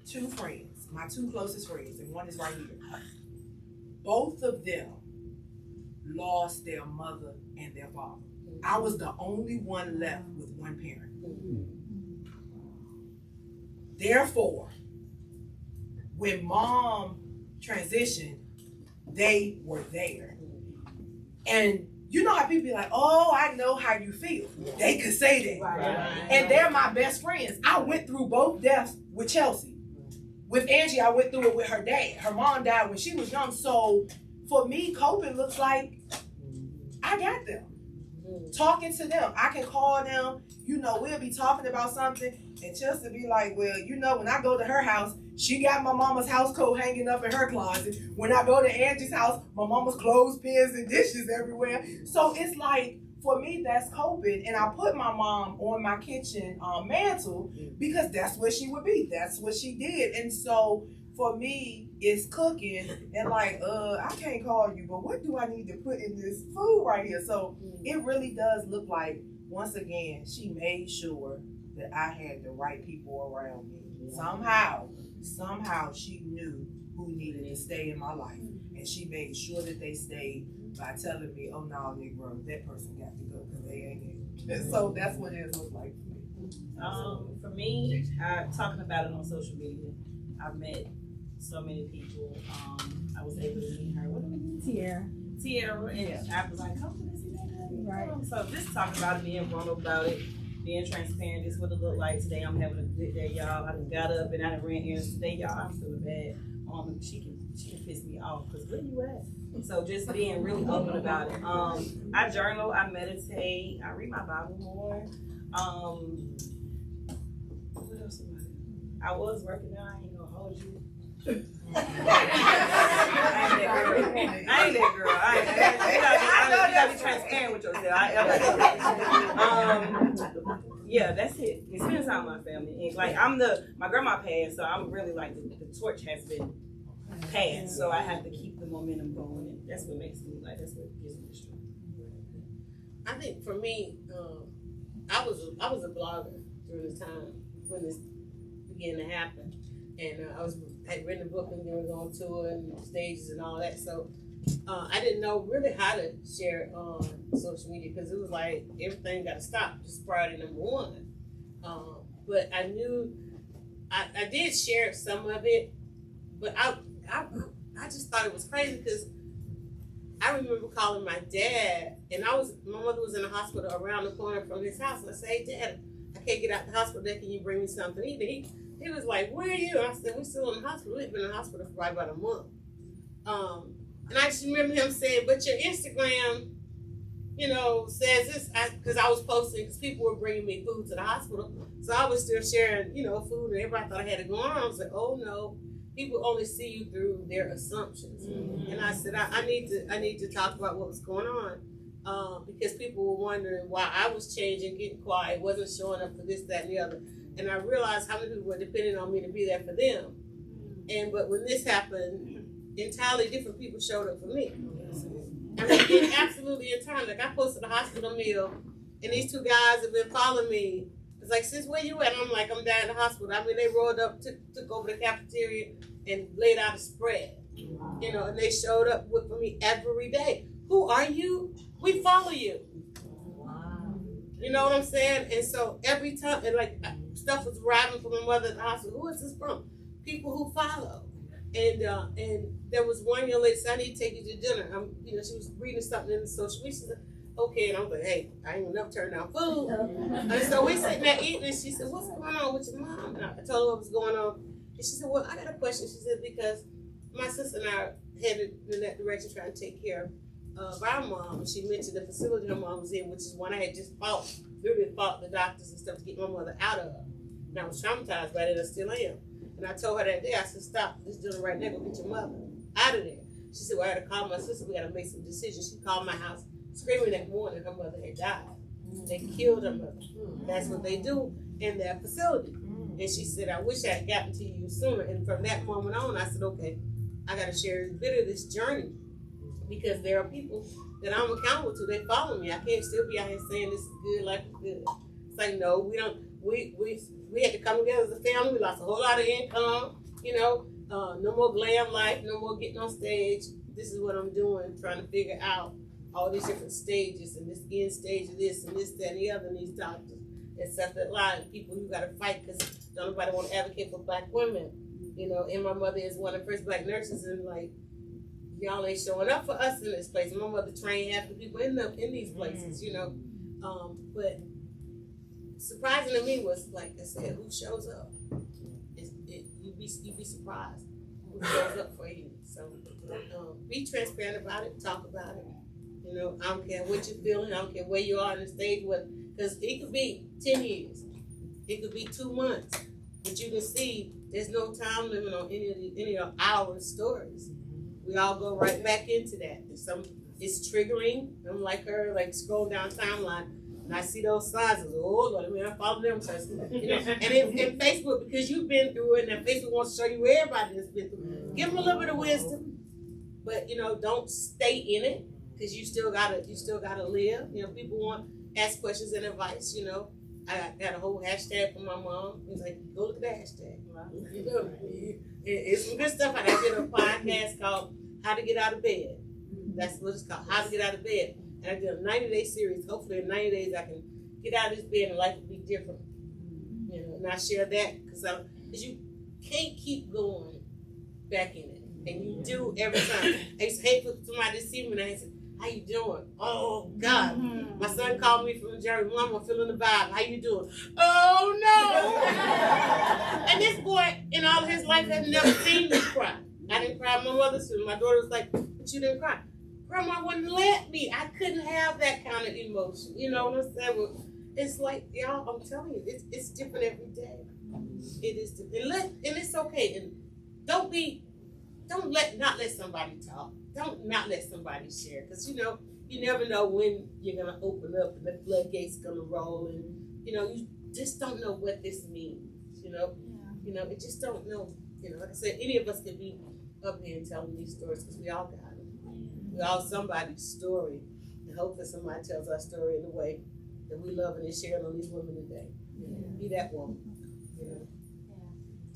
two friends, my two closest friends, and one is right here. Both of them lost their mother and their father. I was the only one left with one parent. Therefore, when mom transitioned, they were there. And you know how people be like, oh, I know how you feel. They could say that. Right. And they're my best friends. I went through both deaths with Chelsea. With Angie, I went through it with her dad. Her mom died when she was young. So for me, coping looks like I got them. Talking to them. I can call them. You know, we'll be talking about something. And Chelsea be like, well, you know, when I go to her house, she got my mama's house coat hanging up in her closet. When I go to Angie's house, my mama's clothespins and dishes everywhere. So it's like, for me, that's coping. And I put my mom on my kitchen mantle because that's what she would be. That's what she did. And so for me, it's cooking and like, I can't call you, but what do I need to put in this food right here? So it really does look like, once again, she made sure that I had the right people around me. Somehow she knew who needed to stay in my life. And she made sure that they stayed by telling me, oh no, Negro, that person got to go because they ain't it. And so that's what it looks like For me, talking about it on social media, I've met so many people. I was able to meet her. What do we meet? Tierra, and I was like, oh, this is that. Right. So just talking about it, being vulnerable about it, being transparent. This is what it looked like today. I'm having a good day, y'all. I done got up and I done ran errands today, y'all. I'm feeling bad. She can piss me off because where you at? So just being really open about it. I journal, I meditate, I read my Bible more. What else am I doing? I was working out. I ain't gonna hold you. I ain't that girl. You gotta be transparent with yourself. Yeah, that's it. It spends time with my family. And like my grandma passed, so I'm really like the torch has been passed, so I have to keep the momentum going, and that's what makes me like that's what gives me the strength. I think for me, I was a blogger during the time when this began to happen, and I had written a book and we were on tour and stages and all that. So I didn't know really how to share it on social media because it was like everything got to stop just prior to number one. But I knew I did share some of it, but I just thought it was crazy because I remember calling my dad, and my mother was in the hospital around the corner from his house, and I said, hey, Dad, I can't get out the hospital today, can you bring me something to eat? He was like, where are you? And I said, we're still in the hospital. We've been in the hospital for probably about a month. And I just remember him saying, but your Instagram, says this, because I was posting, because people were bringing me food to the hospital, so I was still sharing, food, and everybody thought I had it going on. I was like, oh no. People only see you through their assumptions. Mm-hmm. And I said, I need to talk about what was going on because people were wondering why I was changing, getting quiet, wasn't showing up for this, that, and the other. And I realized how many people were depending on me to be there for them. But when this happened, entirely different people showed up for me. I mean, absolutely in time. Like I posted a hospital meal, and these two guys have been following me. It's like, sis, where you at? And I'm like, I'm down in the hospital. I mean, they rolled up, took over the cafeteria, and laid out a spread. And they showed up for me every day. Who are you? We follow you. Wow. You know what I'm saying? And so every time, and like stuff was arriving from my mother at the hospital. Who is this from? People who follow. And there was one young lady said, I need to take you to dinner. She was reading something in the social media. She said, okay, and I was like, hey, I ain't gonna never turn down food. And so we sitting there eating, and she said, what's going on with your mom? And I told her what was going on. And she said, well, I got a question. She said, because my sister and I headed in that direction trying to take care of our mom. She mentioned the facility her mom was in, which is one I had just literally fought the doctors and stuff to get my mother out of. And I was traumatized by it, and I still am. And I told her that day, I said, stop this dinner right now, go get your mother out of there. She said, well, I had to call my sister, we gotta make some decisions. She called my house screaming that morning her mother had died. They killed her mother. That's what they do in their facility. And she said, I wish I had gotten to you sooner. And from that moment on, I said, okay, I got to share a bit of this journey because there are people that I'm accountable to. They follow me. I can't still be out here saying this is good, life is good. It's like, no, we don't. We had to come together as a family. We lost a whole lot of income. No more glam life, no more getting on stage. This is what I'm doing, trying to figure out all these different stages and this end stage of this and this, that, and the other, and these doctors and stuff that lie. People you got to fight because nobody want to advocate for black women. And my mother is one of the first black nurses in like y'all ain't showing up for us in this place. My mother trained half the people in these places, you know. But surprising to me was, like I said, who shows up. You'd be surprised who shows up for you. So be transparent about it, talk about it. You know, I don't care what you're feeling, I don't care where you are on the stage, because it could be 10 years, it could be 2 months, but you can see there's no time limit on any of our stories. We all go right back into that. It's triggering. I'm like her, like scroll down timeline, and I see those signs. Oh Lord, I mean, I follow them. So, you know, and in Facebook, because you've been through it, and Facebook wants to show you everybody that's been through it. Give them a little bit of wisdom, but you know, don't stay in it, because you still gotta live. You know, people want ask questions and advice. You know, I got a whole hashtag from my mom. He's like, go look at the hashtag. You know, it's some good stuff. I did a podcast called How to Get Out of Bed. That's what it's called, How to Get Out of Bed. And I did a 90-day series. Hopefully in 90 days I can get out of this bed and life will be different. You know, and I share that because you can't keep going back in it. And you do every time. I used to hate for somebody to see me and I said, how you doing? Oh God. My son called me from Jerry, Mom, I'm feeling the vibe. How you doing? Oh no. And this boy in all his life had never seen me cry. I didn't cry. My mother said, my daughter was like, but you didn't cry. Grandma wouldn't let me. I couldn't have that kind of emotion. You know what I'm saying? Well, it's like, y'all, I'm telling you, it's different every day. It is different. And it's okay. And don't not let somebody talk. Don't not let somebody share. Because, you know, you never know when you're going to open up and the floodgates going to roll. And, you know, you just don't know what this means, you know. Yeah. You know, you just don't know. You know, like I said, any of us could be up here and telling these stories because we all got them. We all somebody's story. And hopefully somebody tells our story in a way that we love and is sharing on these women today. Yeah. Be that woman. You know?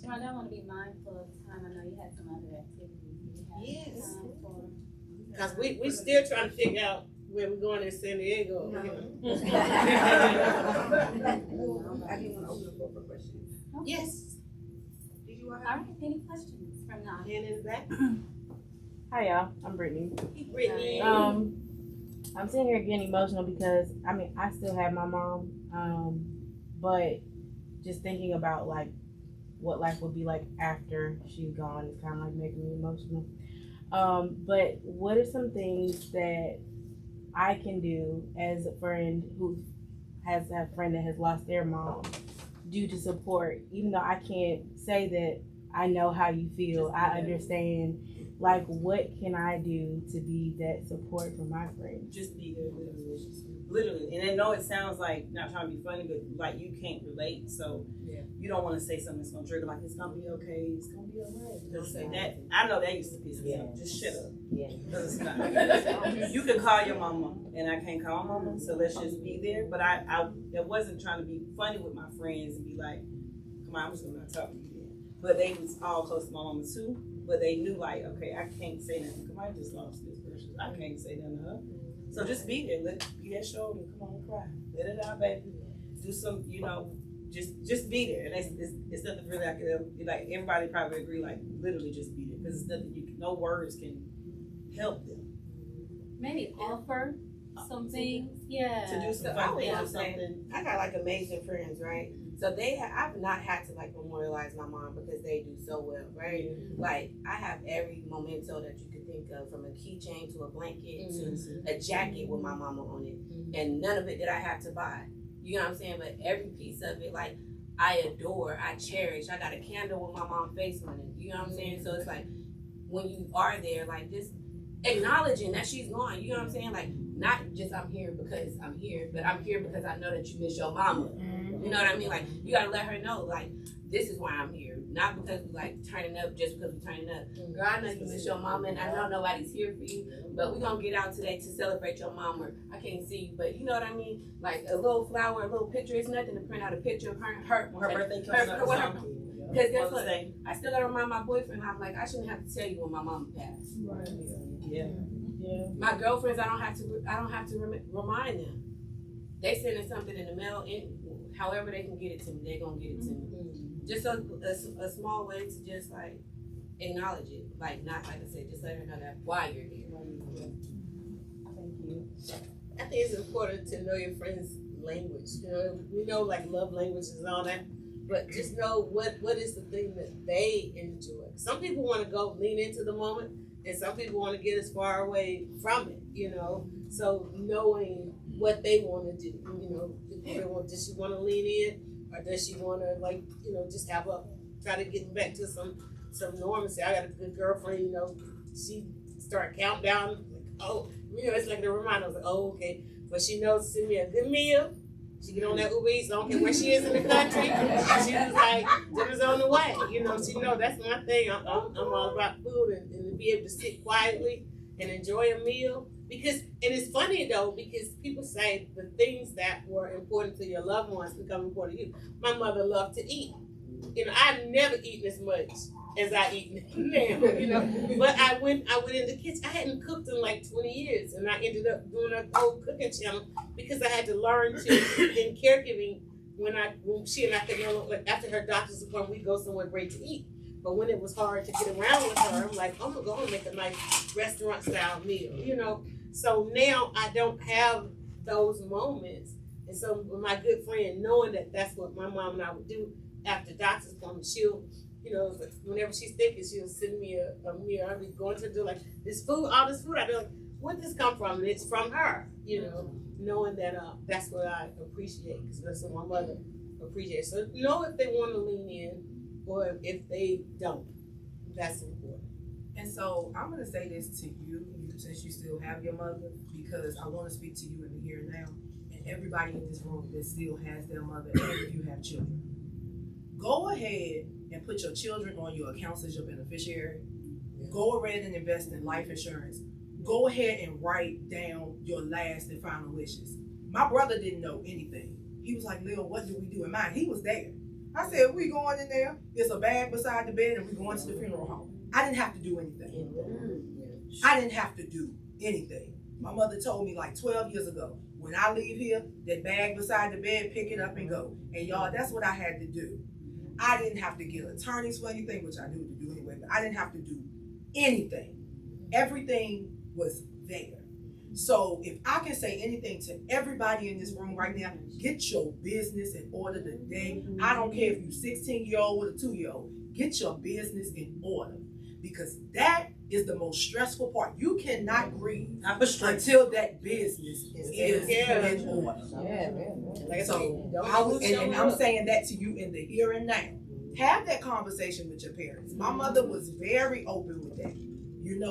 Yeah. Jerron, I want to be mindful of time. I know you had some other activities. Yes. Because we still trying to figure out where we're going in San Diego. I didn't want to open the floor for questions. Okay. Yes. Did you want All right, any questions from now? Hand in the back. Hi y'all, I'm Brittany. Brittany. I'm sitting here getting emotional because I still have my mom, but just thinking about like what life would be like after she's gone is kind of like making me emotional. But what are some things that I can do as a friend who has a friend that has lost their mom do to support, even though I can't say that I know how you feel, I understand, like what can I do to be that support for my friend? Just be there, literally. And I know it sounds like not trying to be funny, but like you can't relate, so you don't want to say something that's gonna trigger. Like it's gonna be okay. It's gonna be alright. Don't say that. I know that used to piss me off. Just shut up. Yeah. It's not. You can call your mama, and I can't call my mama. So let's just be there. But I wasn't trying to be funny with my friends and be like, come on, I'm just gonna not talk to you then. But they was all close to my mama too. But they knew like, okay, I can't say nothing. Come on, I just lost this person. I can't say nothing to her. So just be there. Be that shoulder. Come on, cry. Let it out, baby. Do some, you know. Just be there, and it's nothing really I can like. Everybody probably agree, like literally just be there because it's nothing no words can help them. Maybe offer some things, to do some fun things or something. I got like amazing friends, right? So I've not had to like memorialize my mom because they do so well, right? Like I have every memento that you could think of, from a keychain to a blanket to a jacket with my mama on it, and none of it did I have to buy. You know what I'm saying? But every piece of it, like, I adore, I cherish. I got a candle with my mom's face on it. You know what I'm saying? So it's like, when you are there, like, just acknowledging that she's gone. You know what I'm saying? Like, not just I'm here because I'm here, but I'm here because I know that you miss your mama. You know what I mean? Like, you gotta let her know, like, this is why I'm here. Not because we like turning up just because we're turning up. Girl, I know you miss your mama and I know nobody's here for you, but we're gonna get out today to celebrate your mom. Or I can't see you, but you know what I mean? Like a little flower, a little picture, it's nothing to print out a picture of her birthday comes up or something. Because guess what? I still gotta remind my boyfriend, I'm like, I shouldn't have to tell you when my mama passed. Right. Yeah. My girlfriends, I don't have to remind them. They sending something in the mail, and however they can get it to me, they're gonna get it to me. Just a small way to just like acknowledge it. Like, not like I said, just let her know that why you're here. Thank you. I think it's important to know your friend's language. You know, we know like love languages and all that, but just know what is the thing that they enjoy. Some people want to go lean into the moment, and some people want to get as far away from it. You know, so knowing what they want to do. You know, if they want, does she want to lean in, or does she want to like just try to get back to some normalcy? I got a good girlfriend. You know, she start counting down. Like, oh. It's like the reminder. I was like, oh, okay. But she knows to send me a good meal. She get on that Uber Eats. I don't care where she is in the country. She was like, dinner's on the way. She knows that's my thing. I'm all about food and to be able to sit quietly and enjoy a meal. And it's funny though, because people say the things that were important to your loved ones become important to you. My mother loved to eat. I've never eaten as much as I eat now, But I went in the kitchen. I hadn't cooked in like 20 years, and I ended up doing a whole cooking channel because I had to learn to, in caregiving, when she and I could no longer, after her doctor's appointment, we go somewhere great to eat. But when it was hard to get around with her, I'm like, I'm gonna go and make a nice restaurant style meal, So now I don't have those moments, and so with my good friend, knowing that that's what my mom and I would do after doctor's appointment, she'll. Whenever she's thinking, she'll send me a meal. I'll be going to do like all this food. I'll be like, where'd this come from? And it's from her, knowing that that's what I appreciate, because that's what my mother appreciates. So know if they want to lean in or if they don't. That's important. And so I'm gonna say this to you, since you still have your mother, because I want to speak to you in the here and now, and everybody in this room that still has their mother, and if you have children. Go ahead and put your children on your accounts as your beneficiary. Go ahead and invest in life insurance. Go ahead and write down your last and final wishes. My brother didn't know anything. He was like, Lil, what do we do in mine? He was there. I said, we going in there. There's a bag beside the bed and we going to the funeral home. I didn't have to do anything. I didn't have to do anything. My mother told me like 12 years ago, when I leave here, that bag beside the bed, pick it up and go. And y'all, that's what I had to do. I didn't have to get attorneys for anything, which I knew to do anyway, but I didn't have to do anything. Everything was there. So if I can say anything to everybody in this room right now, get your business in order today. I don't care if you're 16-year-old or a 2-year-old, get your business in order, because that is the most stressful part. You cannot grieve until that business is in order. So I'm saying that to you in the here and now. Have that conversation with your parents. My mother was very open with that.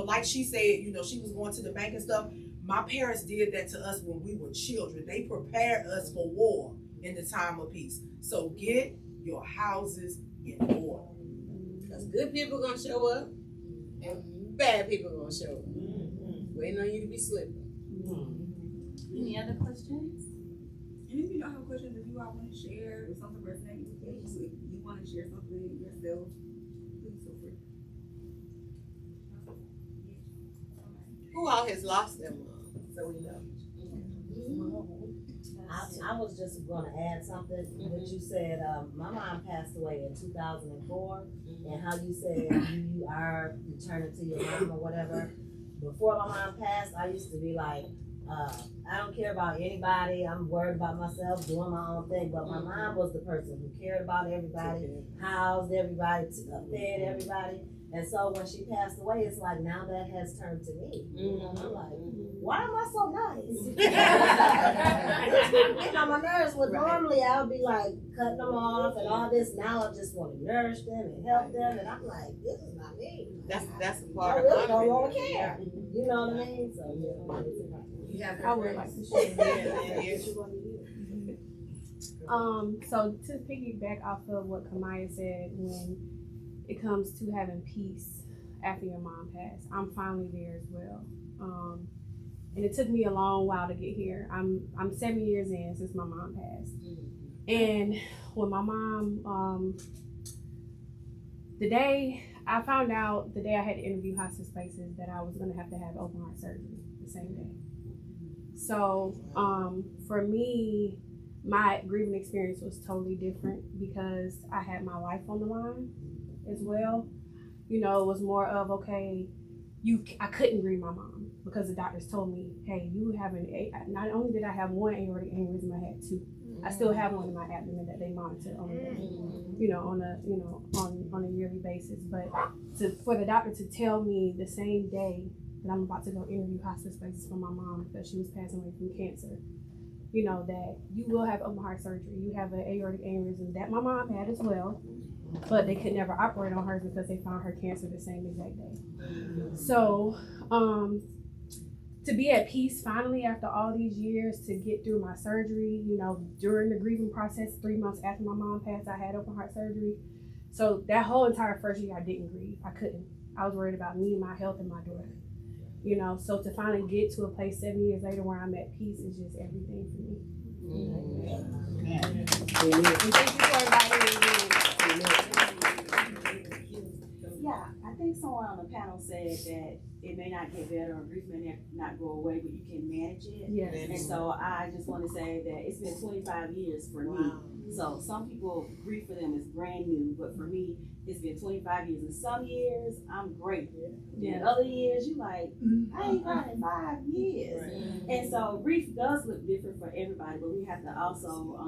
Like she said, she was going to the bank and stuff. My parents did that to us when we were children. They prepared us for war in the time of peace. So get your houses in order. Because good people are going to show up and bad people are going to show up. Waiting on you to be slipping. Any other questions? And if you don't have questions, if you all want to share, if something resonates with you, if you want to share something yourself, please feel free. Who all has lost their mom? So we know. I was just going to add something that you said. My mom passed away in 2004, and how you said you are returning to your mom or whatever. Before my mom passed, I used to be like, I don't care about anybody. I'm worried about myself, doing my own thing. But my mom was the person who cared about everybody, housed everybody, fed everybody. And so when she passed away, it's like now that has turned to me. I'm like, why am I so nice? My nerves would normally I would be like cutting them off and all this. Now I just want to nourish them and help them, and I'm like, this is not me. That's a I part really of don't want to care. You know what I mean? So I would like to share. So to piggyback off of what Kamaya said, when it comes to having peace after your mom passed, I'm finally there as well. And it took me a long while to get here. I'm 7 years in since my mom passed. And when my mom, the day I found out, the day I had to interview hospice places, that I was gonna have to have open heart surgery the same day. So for me, my grieving experience was totally different because I had my life on the line as well. You know, it was more of, okay, I couldn't grieve my mom because the doctors told me, hey, you have not only did I have one aortic aneurysm, I had two. I still have one in my abdomen that they monitor on a yearly basis. But for the doctor to tell me the same day that I'm about to go interview hospice places for my mom because she was passing away from cancer, you know, that you will have open heart surgery. You have an aortic aneurysm that my mom had as well, but they could never operate on hers because they found her cancer the same exact day. So, to be at peace finally after all these years, to get through my surgery, you know, during the grieving process, 3 months after my mom passed, I had open heart surgery. So that whole entire first year, I didn't grieve. I couldn't. I was worried about me, my health, and my daughter. You know, so to finally get to a place 7 years later where I'm at peace is just everything for me. And thank you for inviting me again. Yeah, I think someone on the panel said that it may not get better or grief may not go away, but you can manage it. Yes. And so I just want to say that it's been 25 years for me. So some people, grief for them is brand new, but for me, it's been 25 years. And some years, I'm great. And other years, you like, I ain't got in 5 years. Right. And so grief does look different for everybody, but we have to also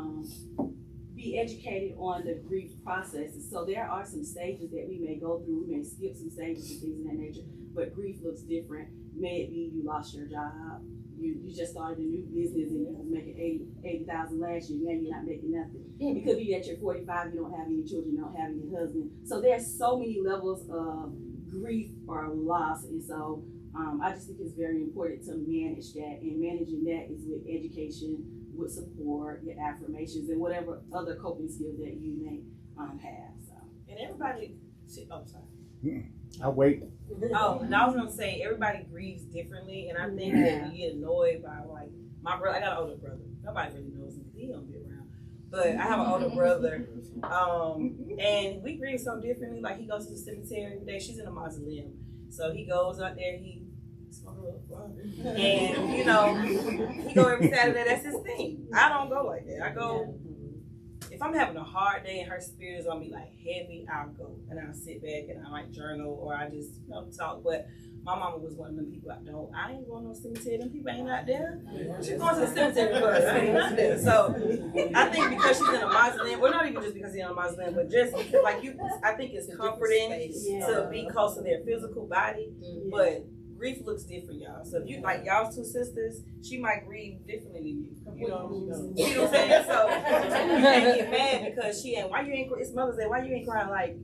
be educated on the grief processes. So there are some stages that we may go through. We may skip some stages and things of that nature, but grief looks different. May it be you lost your job, you just started a new business and you was making $80,000 last year, now you're not making nothing. It could be that you're 45, you don't have any children, you don't have any husband. So there's so many levels of grief or loss, and so I just think it's very important to manage that, and managing that is with education, with support, your affirmations, and whatever other coping skills that you may have. So, and everybody, sorry. I'll wait. Oh, and I was gonna say everybody grieves differently, and I think that we get annoyed by, like, my brother. I got an older brother. Nobody really knows him. He don't be around. But I have an older brother, and we grieve so differently. Like, he goes to the cemetery every day. She's in a mausoleum, so he goes out there. He smoke a little fun, and you know, he go every Saturday. That's his thing. I don't go like that. I go. If I'm having a hard day and her spirit is gonna be like heavy, I'll go and I'll sit back and I might journal or I just talk. But my mama was one of them people I ain't going to no cemetery. Them people ain't out there. She's going to the cemetery for us. Ain't out there. So I think because she's in a mausoleum, well, not even just because she's in a mausoleum, but just because, like, I think it's comforting to be close to their physical body. But grief looks different, y'all. So if you, like, y'all's two sisters, she might grieve differently than you. You know what I'm saying? So you can't get mad because she ain't. Why you ain't? It's Mother's Day. Why you ain't crying? Like,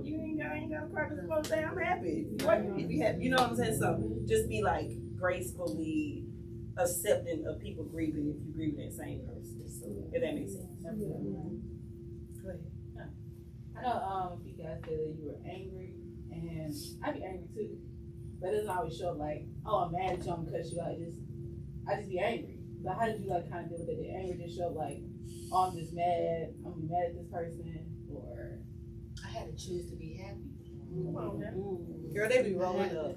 you ain't gotta cry because it's Mother's Day. I'm happy. Why you be happy? You know what I'm saying? So just be like gracefully accepting of people grieving if you grieve with that same person. So if that makes sense. Go ahead. I know you guys said that you were angry, and I'd be angry too. But it doesn't always show like, oh, I'm mad at you, I'm gonna cuss you out. I just be angry. So how did you like kind of deal with it? The anger just showed like, oh, I'm just mad. I'm mad at this person, or I had to choose to be happy. Come on, man. Girl, they be rolling up.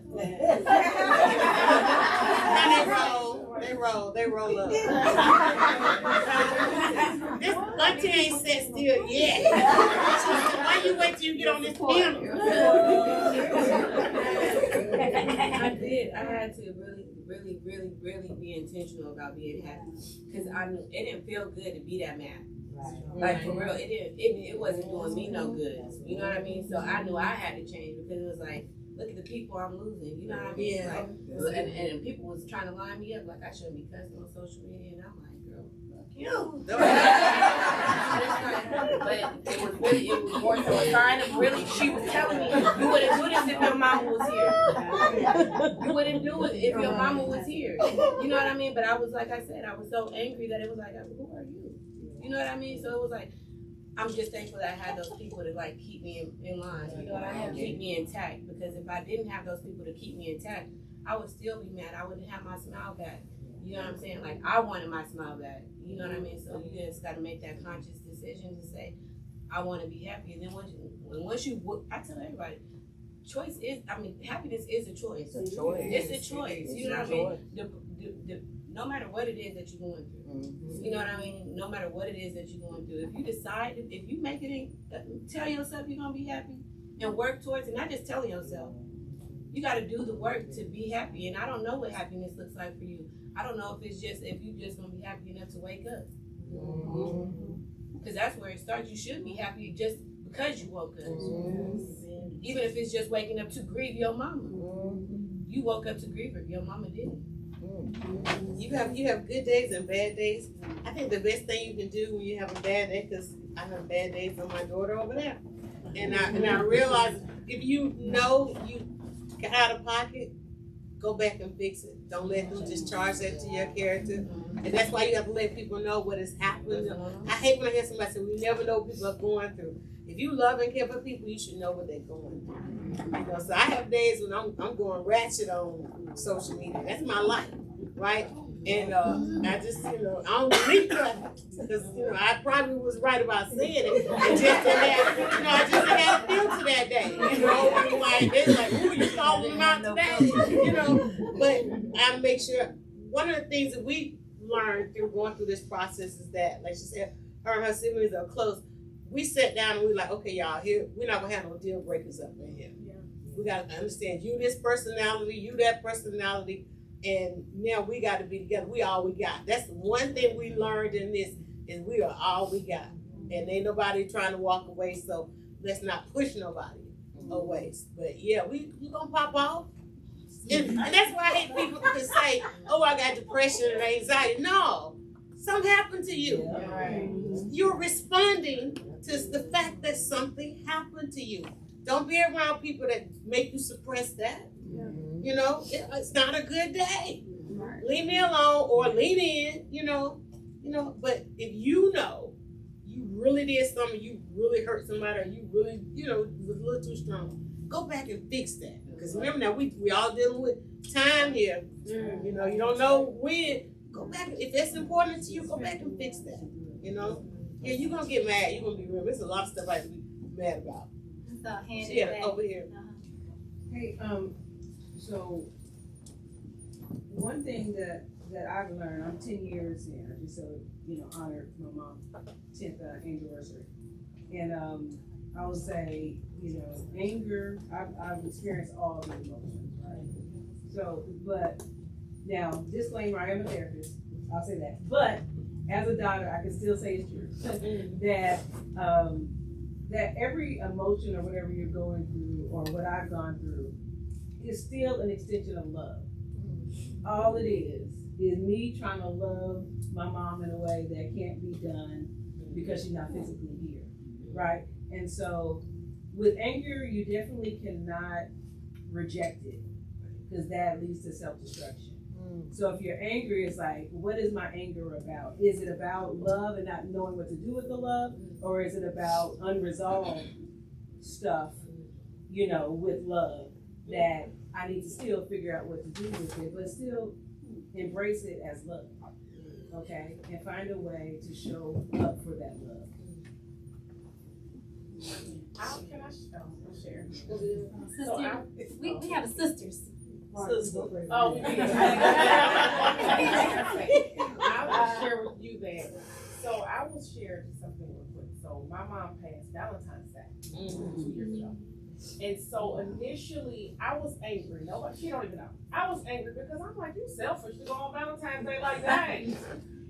They roll up. This auntie ain't sat still yet. Why you wait till you get on this panel? I did. I had to really be intentional about being happy, because I knew it didn't feel good to be that mad. Like, for real, it wasn't doing me no good. You know what I mean? So I knew I had to change, because it was like, look at the people I'm losing. You know what I mean? Yeah. Like, and people was trying to line me up like I shouldn't be cussing on social media, and I'm like, girl, fuck you. But it was more so a sign of really, she was telling me, you wouldn't do this if your mama was here. You wouldn't do it if your mama was here. You know what I mean? But I was, like I said, I was so angry that it was like, who are you? You know what I mean? So it was like, I'm just thankful that I had those people to like keep me in line. You know what I mean? Keep me intact. Because if I didn't have those people to keep me intact, I would still be mad. I wouldn't have my smile back. You know what I'm saying? Like, I wanted my smile back. You know what I mean? So you just got to make that conscious decision to say, I want to be happy. And then once you, I tell everybody, happiness is a choice. It's a choice. You know what I mean? No matter what it is that you're going through. You know what I mean? No matter what it is that you're going through. If you decide, if you make it in, tell yourself you're going to be happy, and work towards it, not just telling yourself. You gotta do the work to be happy, and I don't know what happiness looks like for you. I don't know if you just gonna be happy enough to wake up. Cause that's where it starts. You should be happy just because you woke up. Even if it's just waking up to grieve your mama. You woke up to grieve her, your mama didn't. You have good days and bad days. I think the best thing you can do when you have a bad day, because I have bad days on my daughter over there, and I realize if you know you got out of pocket, go back and fix it. Don't let them just charge that to your character, and that's why you have to let people know what is happening. I hate when I hear somebody say we never know what people are going through. If you love and care for people, you should know what they're going through. You know, so I have days when I'm going ratchet on social media. That's my life, right? And I just, I don't believe that because, I probably was right about saying it. And just to have, I just had a filter that day, and like, they're like, ooh, you calling them out today, But I make sure, one of the things that we learned through going through this process is that, like she said, her and her siblings are close. We sat down and we like, okay, y'all, here, we're not gonna have no deal breakers up in here. Yeah. We gotta understand you this personality, you that personality, and now we gotta be together. We all we got. That's the one thing we learned in this is we are all we got. And ain't nobody trying to walk away, so let's not push nobody away. But yeah, we gonna pop off. And that's why I hate people who say, oh, I got depression and anxiety. No, something happened to you. Yeah. Right. You're responding to the fact that something happened to you. Don't be around people that make you suppress that. Yeah. It's not a good day. Right. Leave me alone or lean in, but if you really did something, you really hurt somebody, or you really, was a little too strong, go back and fix that. Because remember now, we all dealing with time here. You don't know when. Go back. If that's important to you, go back and fix that. Yeah, you're going to get mad. You're going to be real. There's a lot of stuff I have to be mad about. So, over here. Hey, so one thing that I've learned, I'm 10 years in, I just honored my mom's 10th anniversary. And I would say, anger, I've experienced all the emotions, right? So, but now, disclaimer, I am a therapist, I'll say that. But as a daughter, I can still say it's true that every emotion or whatever you're going through or what I've gone through is still an extension of love. All it is me trying to love my mom in a way that can't be done because she's not physically here, right? And so with anger, you definitely cannot reject it because that leads to self-destruction. So if you're angry, it's like, what is my anger about? Is it about love and not knowing what to do with the love? Or is it about unresolved stuff, with love that I need to still figure out what to do with it, but still embrace it as love, okay? And find a way to show up for that love. I'll share. Sister, we have sisters. Oh, I will share with you that. So I will share something real quick. So my mom passed Valentine's Day 2 years ago. And so initially I was angry. Nobody, she don't even know. I was angry because I'm like, you selfish to go on Valentine's Day like that.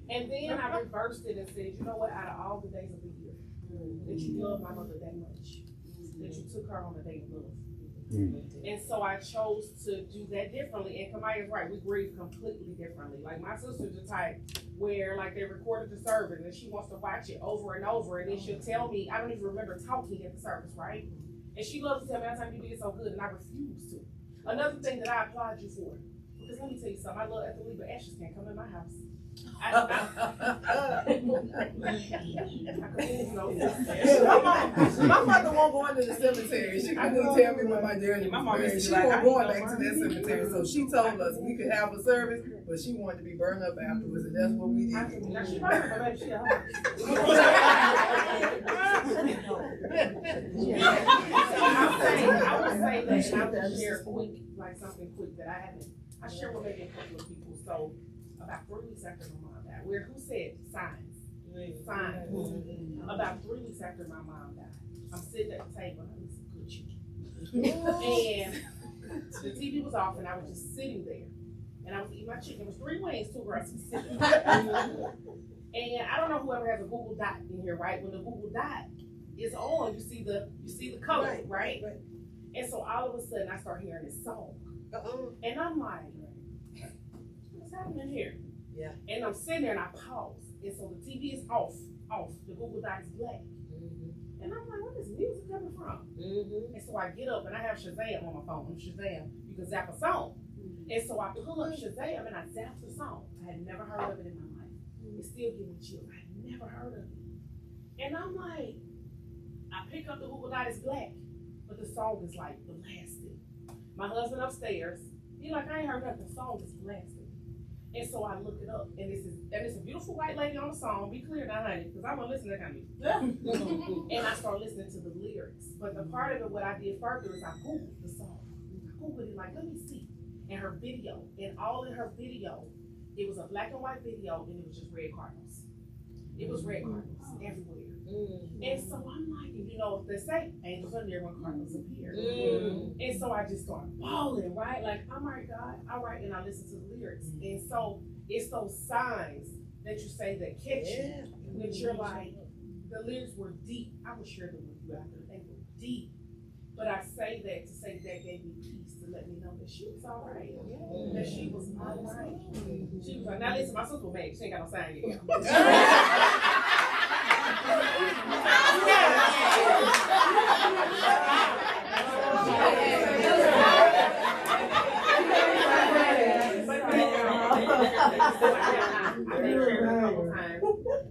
And then I reversed it and said, you know what, out of all the days of the year, that you love my mother that much, that you took her on a date with love. And so I chose to do that differently. And Kamaya's right, we grieve completely differently. Like my sister's the type where like they recorded the service and she wants to watch it over and over, and then she'll tell me, I don't even remember talking at the service, right? And she loves to tell me, every time you did so good, and I refuse to. Another thing that I applaud you for, because let me tell you something, I love Ethel Lee, but ashes can't come in my house. My mother won't go into the cemetery. She couldn't tell me what my journey was. She won't go back to that cemetery. So she told us we could have a service, but she wanted to be burned up afterwards, and that's what we did. Now she burned up, baby. I would say that I would share quick, like something quick that I haven't. I share with maybe a couple of people. So about 3 weeks after my mom died, who said signs? Signs. About 3 weeks after my mom died, I'm sitting at the table and I need some good chicken. And the TV was off, and I was just sitting there, and I was eating my chicken. It was 3 wings, 2 rice. And I don't know whoever has a Google Dot in here, right? When the Google Dot is on, you see the color, right? And so all of a sudden, I start hearing this song, and I'm like, what's happening here? Yeah. And I'm sitting there, and I pause, and so the TV is off. The Google Dot is black. And I'm like, where is music coming from? And so I get up and I have Shazam on my phone. Shazam, you can zap a song. And so I pull up Shazam and I zap the song. I had never heard of it in my life. It still gives me chills. I had never heard of it. And I'm like, I pick up the Google Dot, it's black, but the song is like blasting. My husband upstairs, he like, I ain't heard nothing. The song is blasting. And so I look it up, and it's a beautiful white lady on the song. Be clear now, honey, because I want to listen to that kind of music. And I start listening to the lyrics. But the part of it, what I did further is I Googled the song. I Googled it, like, let me see. And her video, and all in her video, it was a black and white video, and it was just red cardinals. It was red cardinals everywhere. And so I'm like, you know, they say angels are near when cardinals appear. And so I just started bawling, right? Like, all right, God, all right. And I listened to the lyrics. And so it's those signs that you say that catch you, that you're like, the lyrics were deep. I will share them with you after. They were deep. But I say that to say that gave me peace, to let me know that she was all right. That she was all right. She was like, now listen, my sister was mad. She ain't got no sign yet.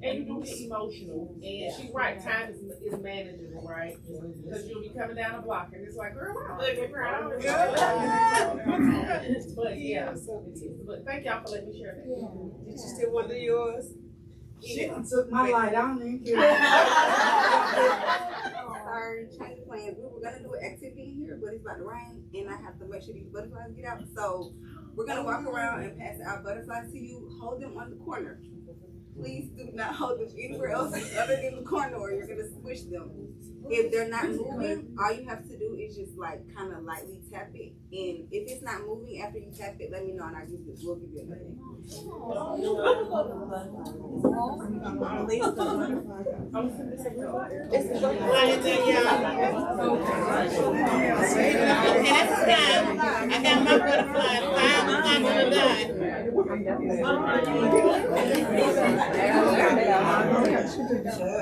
And you do get emotional, and she's right. Time is manageable, right? Because you'll be coming down the block, and it's like, girl, wow, but yeah, but thank y'all for letting me share that. Did you still want to do yours? She done took my light. I don't even care. Sorry, change of plans. We were gonna do an activity in here, but it's about to rain, and I have to make sure these butterflies get out. So we're gonna walk around and pass out butterflies to you. Hold them on the corner. Please do not hold them anywhere else other than the corner, or you're gonna squish them. If they're not moving, all you have to do is just like kind of lightly tap it. And if it's not moving after you tap it, let me know, and we'll give you a name. I got my butterfly. 5 o'clock on the dot.